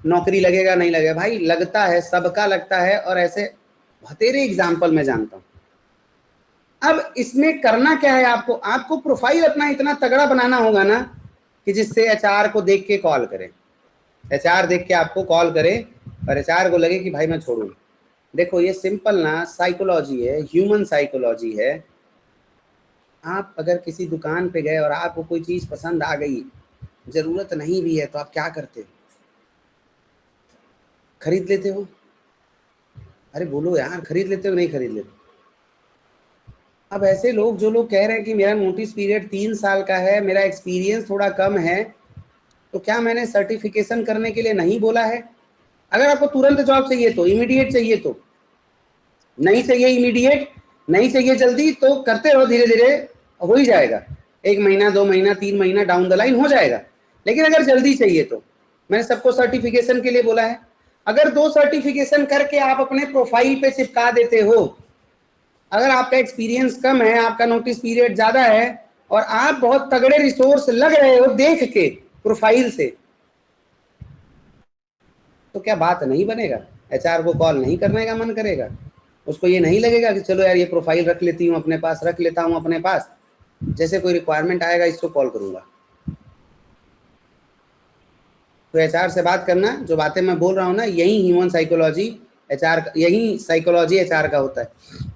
नौकरी लगेगा नहीं लगेगा। भाई लगता है, सबका लगता है, और ऐसे बतेरे एग्जाम्पल मैं जानता हूं। अब इसमें करना क्या है, आपको प्रोफाइल अपना इतना तगड़ा बनाना होगा ना कि जिससे एचआर को देख के कॉल करे, एचआर देख के आपको कॉल करे और एचआर को लगे कि भाई मैं छोड़ूं। देखो ये सिंपल ना साइकोलॉजी है, ह्यूमन साइकोलॉजी है। आप अगर किसी दुकान पे गए और आपको कोई चीज पसंद आ गई, जरूरत नहीं भी है, तो आप क्या करते हो? खरीद लेते हो? अरे बोलो यार, खरीद लेते हो नहीं खरीद लेते? अब ऐसे लोग, जो लोग कह रहे हैं कि मेरा नोटिस पीरियड 3 साल का है, मेरा एक्सपीरियंस थोड़ा कम है, तो क्या मैंने सर्टिफिकेशन करने के लिए नहीं बोला है? अगर आपको तुरंत जॉब चाहिए तो, इमीडिएट चाहिए तो, नहीं चाहिए इमीडिएट, नहीं चाहिए जल्दी, तो करते रहो, धीरे धीरे हो ही जाएगा। 1 महीना 2 महीना 3 महीना डाउन द लाइन हो जाएगा। लेकिन अगर जल्दी चाहिए तो, मैंने सबको सर्टिफिकेशन के लिए बोला है। अगर 2 सर्टिफिकेशन करके आप अपने प्रोफाइल पे चिपका देते हो, अगर आपका एक्सपीरियंस कम है, आपका नोटिस पीरियड ज्यादा है, और आप बहुत तगड़े रिसोर्स लग रहे हो देख के प्रोफाइल से, तो क्या बात नहीं बनेगा? एचआर को कॉल नहीं करने का मन करेगा? उसको ये नहीं लगेगा कि चलो यार ये प्रोफाइल रख लेती हूँ अपने पास, रख लेता हूँ अपने पास, जैसे कोई रिक्वायरमेंट आएगा इसको कॉल करूंगा। तो एचआर से बात करना, जो बातें मैं बोल रहा हूँ ना, यही ह्यूमन साइकोलॉजी एचआर, यही साइकोलॉजी एचआर का होता है।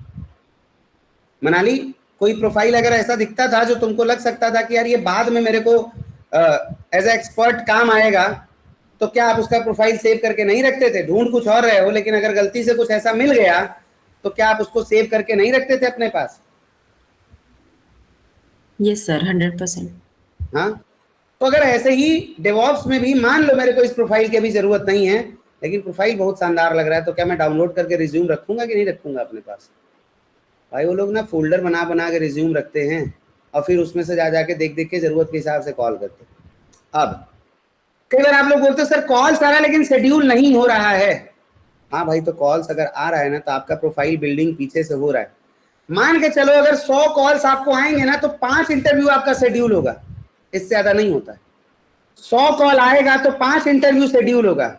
मनाली, कोई प्रोफाइल अगर ऐसा दिखता था जो तुमको लग सकता था कि यार ये बाद में मेरे को एज ए एक्सपर्ट काम आएगा, तो क्या आप उसका प्रोफाइल सेव करके नहीं रखते थे? ढूंढ कुछ और रहे हो, लेकिन अगर गलती से कुछ ऐसा मिल गया तो क्या आप उसको सेव करके नहीं रखते थे अपने पास? Yes sir, 100%। हाँ, तो अगर ऐसे ही डेवॉप्स में भी मान लो मेरे को इस प्रोफाइल की भी जरूरत नहीं है, लेकिन प्रोफाइल बहुत शानदार लग रहा है, तो क्या मैं डाउनलोड करके रिज्यूम रखूंगा कि नहीं रखूंगा अपने पास? भाई वो लोग ना फोल्डर बना बना के रिज्यूम रखते हैं और फिर उसमें से जा जाके देख देख के जरूरत के हिसाब से कॉल करते हैं। अब कई बार आप लोग बोलते हो सर कॉल्स आ रहा है लेकिन शेड्यूल नहीं हो रहा है। हाँ भाई, तो कॉल्स अगर आ रहा है ना, तो आपका प्रोफाइल बिल्डिंग पीछे से हो रहा है। मान के चलो अगर 100 कॉल्स आपको आएंगे ना, तो 5 इंटरव्यू आपका शेड्यूल होगा, इससे ज्यादा नहीं होता है। 100 कॉल आएगा तो 5 इंटरव्यू शेड्यूल होगा।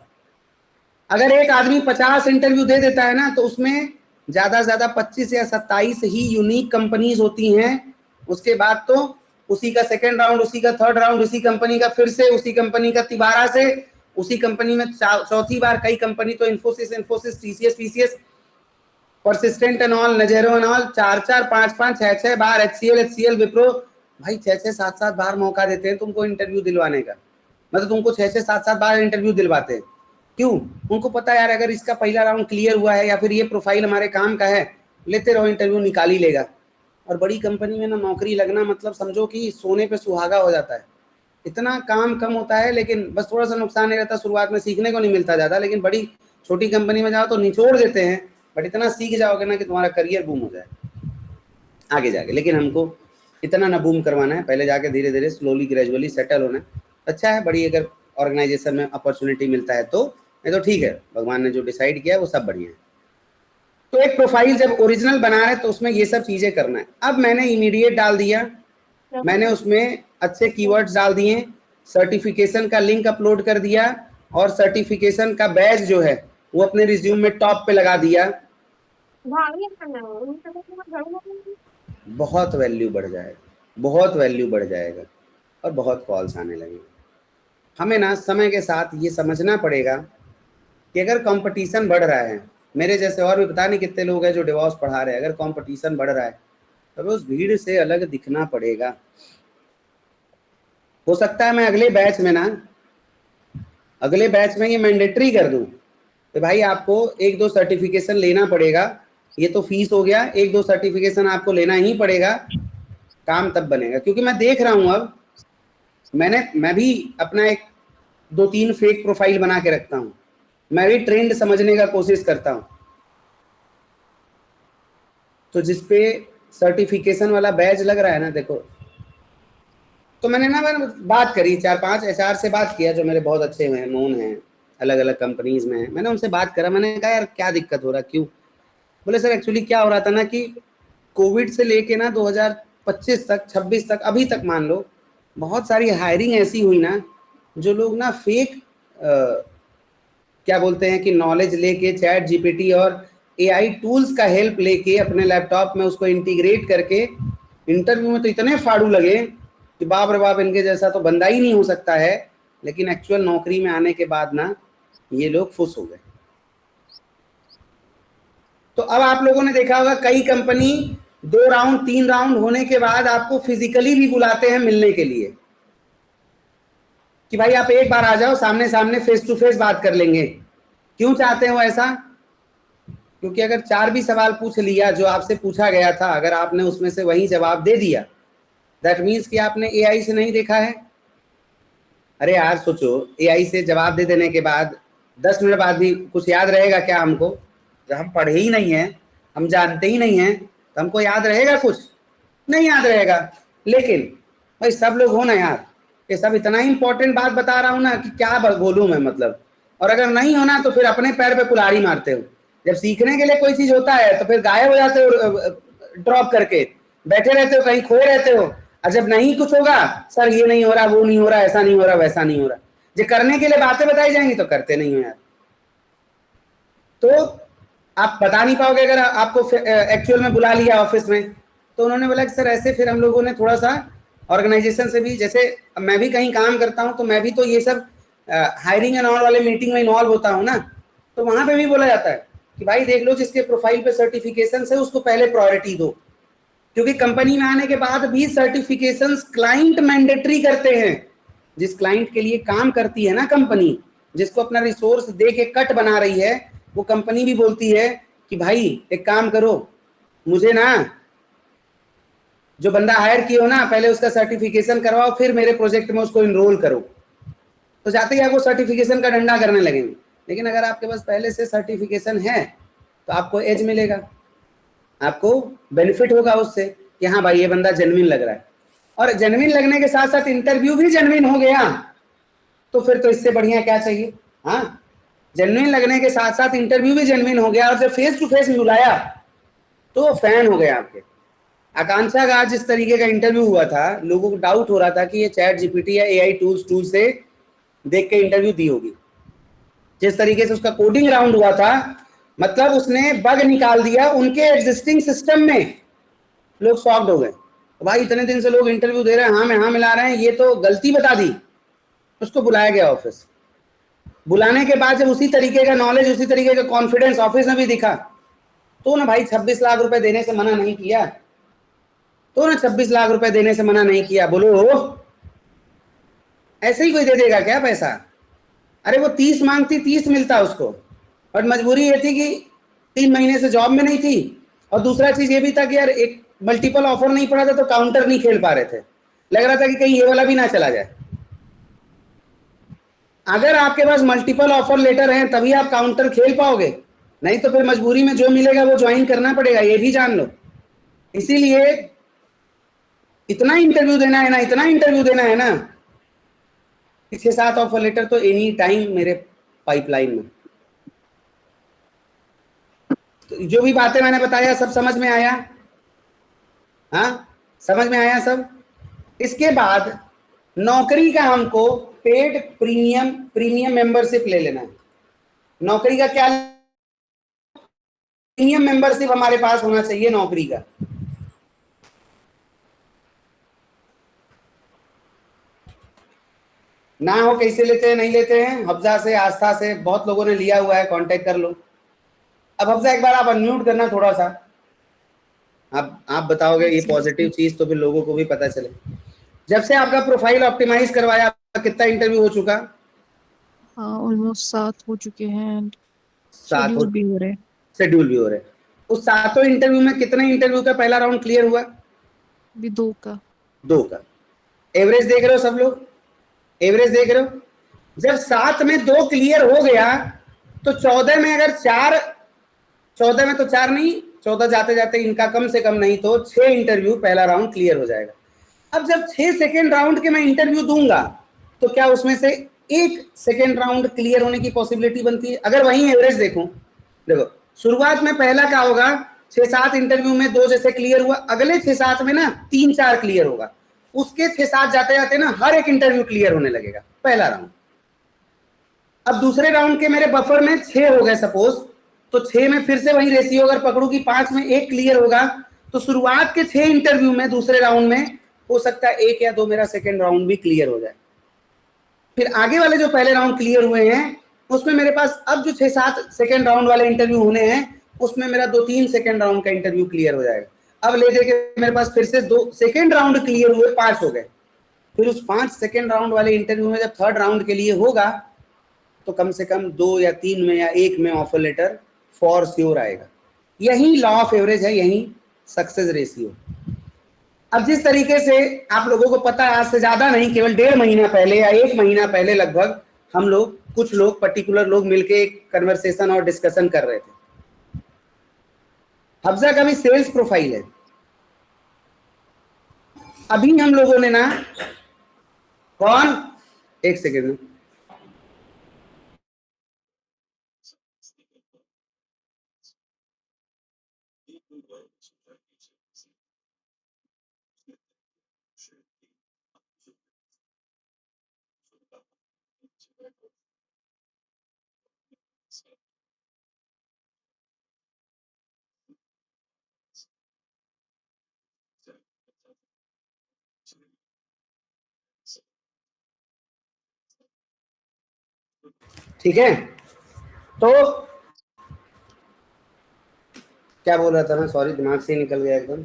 अगर एक आदमी 50 इंटरव्यू दे देता है ना, तो उसमें ज्यादा से ज्यादा 25 या 27 ही यूनिक कंपनीज होती हैं। उसके बाद तो उसी का सेकंड राउंड, उसी का थर्ड राउंड, उसी कंपनी का फिर से, उसी कंपनी का तिबारा से, उसी कंपनी में चौथी बार। कई कंपनी तो Infosys, TCS, Persistent and all, Nagarro and all, 4-4, 5-5, 6-6 बार, HCL, विप्रो, भाई 6-6, 7-7 बार मौका देते हैं तुमको इंटरव्यू दिलवाने का। मतलब तुमको 6-6, 7-7 बार इंटरव्यू दिलवाते हैं। क्यों? उनको पता है यार अगर इसका पहला राउंड क्लियर हुआ है या फिर ये प्रोफाइल हमारे काम का है, लेते रहो, इंटरव्यू निकाल ही लेगा। और बड़ी कंपनी में ना नौकरी लगना मतलब समझो कि सोने पे सुहागा हो जाता है। इतना काम कम होता है, लेकिन बस थोड़ा सा नुकसान नहीं रहता, शुरुआत में सीखने को नहीं मिलता ज़्यादा। लेकिन बड़ी छोटी कंपनी में जाओ तो निचोड़ देते हैं, बट इतना सीख जाओगे ना कि तुम्हारा करियर बूम हो जाए आगे जाके। लेकिन हमको इतना ना बूम करवाना है, पहले जाके धीरे धीरे स्लोली ग्रेजुअली सेटल होना है। अच्छा है, बड़ी अगर ऑर्गेनाइजेशन में अपॉर्चुनिटी मिलता है तो, नहीं तो ठीक है, भगवान ने जो डिसाइड किया है वो सब बढ़िया है। तो एक प्रोफाइल जब ओरिजिनल बना रहे तो उसमें ये सब चीजें करना है। अब मैंने इमीडिएट डाल दिया, मैंने उसमें अच्छे कीवर्ड्स डाल दिए, सर्टिफिकेशन का लिंक अपलोड कर दिया, और सर्टिफिकेशन का बैज जो है वो अपने रिज्यूम में टॉप पे लगा दिया। बहुत वैल्यू बढ़ जाएगा, बहुत वैल्यू बढ़ जाएगा, और बहुत कॉल्स आने लगेंगे। हमें ना समय के साथ ये समझना पड़ेगा कि अगर कंपटीशन बढ़ रहा है, मेरे जैसे और भी पता नहीं कितने लोग हैं जो डिवोर्स पढ़ा रहे हैं, अगर कंपटीशन बढ़ रहा है तो उस भीड़ से अलग दिखना पड़ेगा। हो सकता है मैं अगले बैच में ये मैंडेटरी कर दूं कि भाई आपको 1-2 सर्टिफिकेशन लेना पड़ेगा। ये तो फीस हो गया, 1-2 सर्टिफिकेशन आपको लेना ही पड़ेगा, काम तब बनेगा। क्योंकि मैं देख रहा हूं, अब मैं भी अपना एक 2-3 फेक प्रोफाइल बना के रखता हूं। मैं भी ट्रेंड समझने का कोशिश करता हूँ। तो जिसपे सर्टिफिकेशन वाला बैज लग रहा है ना, देखो, तो मैंने बात करी, 4-5 एचआर से बात किया जो मेरे बहुत अच्छे हैं, नोन हैं, अलग अलग कंपनीज में हैं। मैंने उनसे बात करा, मैंने कहा यार क्या दिक्कत हो रहा, क्यों? बोले सर एक्चुअली क्या हो रहा था ना कि कोविड से लेके ना 2025 तक 26 तक अभी तक मान लो बहुत सारी हायरिंग ऐसी हुई ना, जो लोग ना फेक क्या बोलते हैं कि नॉलेज लेके चैट जीपीटी और एआई टूल्स का हेल्प लेके अपने लैपटॉप में उसको इंटीग्रेट करके इंटरव्यू में तो इतने फाड़ू लगे कि बाप रे बाप, इनके जैसा तो बंदा ही नहीं हो सकता है। लेकिन एक्चुअल नौकरी में आने के बाद ना ये लोग फुस हो गए। तो अब आप लोगों ने देखा होगा कई कंपनी 2 राउंड 3 राउंड होने के बाद आपको फिजिकली भी बुलाते हैं मिलने के लिए कि भाई आप एक बार आ जाओ, सामने सामने फेस टू फेस बात कर लेंगे। क्यों चाहते हो ऐसा? क्योंकि अगर 4 भी सवाल पूछ लिया जो आपसे पूछा गया था, अगर आपने उसमें से वही जवाब दे दिया, दैट मीन्स कि आपने एआई से नहीं देखा है। अरे यार सोचो, एआई से जवाब दे देने के बाद 10 मिनट बाद भी कुछ याद रहेगा क्या हमको? जब हम पढ़े ही नहीं हैं, हम जानते ही नहीं हैं, तो हमको याद रहेगा? कुछ नहीं याद रहेगा। लेकिन भाई सब लोग हो ना यार, ये सब इतना इंपॉर्टेंट बात बता रहा हूं ना कि क्या बोलूं मैं, मतलब। और अगर नहीं होना तो फिर अपने पैर पे कुल्हाड़ी मारते हो। जब सीखने के लिए कोई चीज होता है तो फिर गायब हो जाते हो, ड्रॉप करके बैठे रहते हो, कहीं खोए रहते हो। और जब नहीं कुछ होगा, सर ये नहीं हो रहा, वो नहीं हो रहा, ऐसा नहीं हो रहा, वैसा नहीं हो रहा, जो करने के लिए बातें बताई जाएंगी तो करते नहीं हो यार। तो आप बता नहीं पाओगे। अगर आपको एक्चुअल में बुला लिया ऑफिस में, तो उन्होंने बोला कि सर ऐसे, फिर हम लोगों ने थोड़ा सा ऑर्गेनाइजेशन से भी, जैसे मैं भी कहीं काम करता हूं तो मैं भी तो ये सब हायरिंग एंड ऑल वाले मीटिंग में इन्वॉल्व होता हूं ना, तो वहां पे भी बोला जाता है कि भाई देख लो जिसके प्रोफाइल पे सर्टिफिकेशन है उसको पहले प्रायोरिटी दो, क्योंकि कंपनी में आने के बाद भी सर्टिफिकेशंस क्लाइंट मैंडेटरी करते हैं। जिस क्लाइंट के लिए काम करती है ना कंपनी, जिसको अपना रिसोर्स दे के कट बना रही है, वो कंपनी भी बोलती है कि भाई एक काम करो, मुझे ना जो बंदा हायर किया हो ना, पहले उसका सर्टिफिकेशन करवाओ, फिर मेरे प्रोजेक्ट में उसको इनरोल करो। तो जाते ही आपको सर्टिफिकेशन का डंडा करने लगेंगे। लेकिन अगर आपके पास पहले से सर्टिफिकेशन है तो आपको एज मिलेगा, आपको बेनिफिट होगा उससे कि हाँ भाई ये बंदा जेन्युइन लग रहा है। और जेन्युइन लगने के साथ साथ इंटरव्यू भी जेन्युइन हो गया, तो फिर तो इससे बढ़िया क्या चाहिए। हाँ, जेन्युइन लगने के साथ साथ इंटरव्यू भी जेन्युइन हो गया, और जब फेस टू फेस बुलाया तो फैन हो गए आपके। आकांक्षा का जिस तरीके का इंटरव्यू हुआ था, लोगों को डाउट हो रहा था कि ये चैट जीपीटी या एआई टूल से देख के इंटरव्यू दी होगी। जिस तरीके से उसका कोडिंग राउंड हुआ था, मतलब उसने बग निकाल दिया उनके एग्जिस्टिंग सिस्टम में। लोग शॉक्ड हो गए, तो भाई इतने दिन से लोग इंटरव्यू दे रहे हैं, हाँ में हाँ मिला रहे हैं, ये तो गलती बता दी। उसको बुलाया गया ऑफिस। बुलाने के बाद जब उसी तरीके का नॉलेज, उसी तरीके का कॉन्फिडेंस ऑफिस में भी दिखा, तो ना भाई 26 लाख रुपए देने से मना नहीं किया, तो ना 26 लाख रुपए देने से मना नहीं किया। बोलो ऐसे ही कोई दे देगा क्या पैसा? अरे वो 30 मांगती, 30 मिलता उसको, और मजबूरी ये थी कि 3 महीने से जॉब में नहीं थी, और दूसरा चीज ये भी था कि यार एक मल्टीपल ऑफर नहीं पड़ा था तो काउंटर नहीं खेल पा रहे थे, लग रहा था कि कहीं ये वाला भी ना चला जाए। अगर आपके पास मल्टीपल ऑफर लेटर हैं तभी आप काउंटर खेल पाओगे, नहीं तो फिर मजबूरी में जो मिलेगा वो ज्वाइन करना पड़ेगा, ये भी जान लो। इसीलिए इतना इंटरव्यू देना है ना, इतना इंटरव्यू देना है ना, 6-7 ऑफर लेटर तो एनी टाइम मेरे पाइपलाइन में। तो जो भी बातें मैंने बताया सब समझ में आया? हाँ, समझ में आया सब? इसके बाद नौकरी का हमको पेड प्रीमियम मेंबरशिप ले लेना है। नौकरी का क्या? प्रीमियम मेंबरशिप हमारे पास होना चाहिए नौकरी का। ना हो कैसे लेते हैं, नहीं लेते हैं? हफ्जा से, आस्था से, बहुत लोगों ने लिया हुआ है, कांटेक्ट कर लो। अब हफ्जा एक बार आप अनम्यूट करना थोड़ा सा, आप बताओगे ये पॉजिटिव चीज तो फिर लोगों को भी पता चले। जब से आपका प्रोफाइल ऑप्टिमाइज करवाया, आपका कितना इंटरव्यू हो चुका? हाँ, ऑलमोस्ट 7 हो चुके हैं, 7 शेड्यूल भी हो रहे हैं। शेड्यूल भी हो रहे। उस 7 इंटरव्यू में कितने इंटरव्यू का पहला राउंड क्लियर हुआ? अभी 2 का। 2 का। एवरेज देख रहे हो सब लोग? एवरेज देख रहे हो? जब 7 में 2 क्लियर हो गया तो 14 में अगर 14 में तो 4 नहीं, 14 जाते जाते इनका कम से कम नहीं तो 6 इंटरव्यू पहला राउंड क्लियर हो जाएगा। अब जब 6 सेकेंड राउंड के मैं इंटरव्यू दूंगा तो क्या उसमें से एक सेकेंड राउंड क्लियर होने की पॉसिबिलिटी बनती है? अगर वही एवरेज देखूं, देखो शुरुआत में पहला क्या होगा, 6-7 इंटरव्यू में 2 जैसे क्लियर हुआ, अगले 6-7 में ना 3-4 क्लियर होगा, उसके 6-7 जाते जाते ना हर एक इंटरव्यू क्लियर होने लगेगा पहला राउंड। अब दूसरे राउंड के मेरे बफर में 6 हो गए सपोज, तो 6 में फिर से वही रेशियो अगर पकड़ू कि 5 में 1 क्लियर होगा, तो शुरुआत के 6 इंटरव्यू में दूसरे राउंड में हो सकता है 1 या 2 मेरा सेकेंड राउंड भी क्लियर हो जाए। फिर आगे वाले जो पहले राउंड क्लियर हुए हैं उसमें मेरे पास अब जो 6-7 सेकेंड राउंड वाले इंटरव्यू होने हैं उसमें मेरा 2-3 सेकेंड राउंड का इंटरव्यू क्लियर हो जाएगा। अब ले जाके मेरे पास फिर से 2 सेकेंड राउंड क्लियर हुए, 5 हो गए। फिर उस 5 सेकेंड राउंड वाले इंटरव्यू में जब थर्ड राउंड के लिए होगा तो कम से कम 2 या 3 में या 1 में ऑफर लेटर फॉर श्योर आएगा। यही लॉ ऑफ एवरेज है, यही सक्सेस रेशियो। अब जिस तरीके से आप लोगों को पता है, आज से ज्यादा नहीं, केवल 1.5 महीना पहले या 1 महीना पहले लगभग हम लोग, कुछ लोग, पर्टिकुलर लोग मिलके एक कन्वर्सेशन और डिस्कशन कर रहे थे। हफ्जा का भी सेल्स प्रोफाइल है। अभी हम लोगों ने ना, कौन, एक सेकेंड में, ठीक है। तो क्या बोल रहा था मैं, सॉरी दिमाग से ही निकल गया एकदम।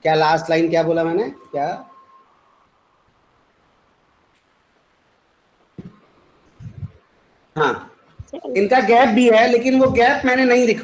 क्या लास्ट लाइन क्या बोला मैंने, क्या? हाँ, इनका गैप भी है लेकिन वो गैप मैंने नहीं दिखा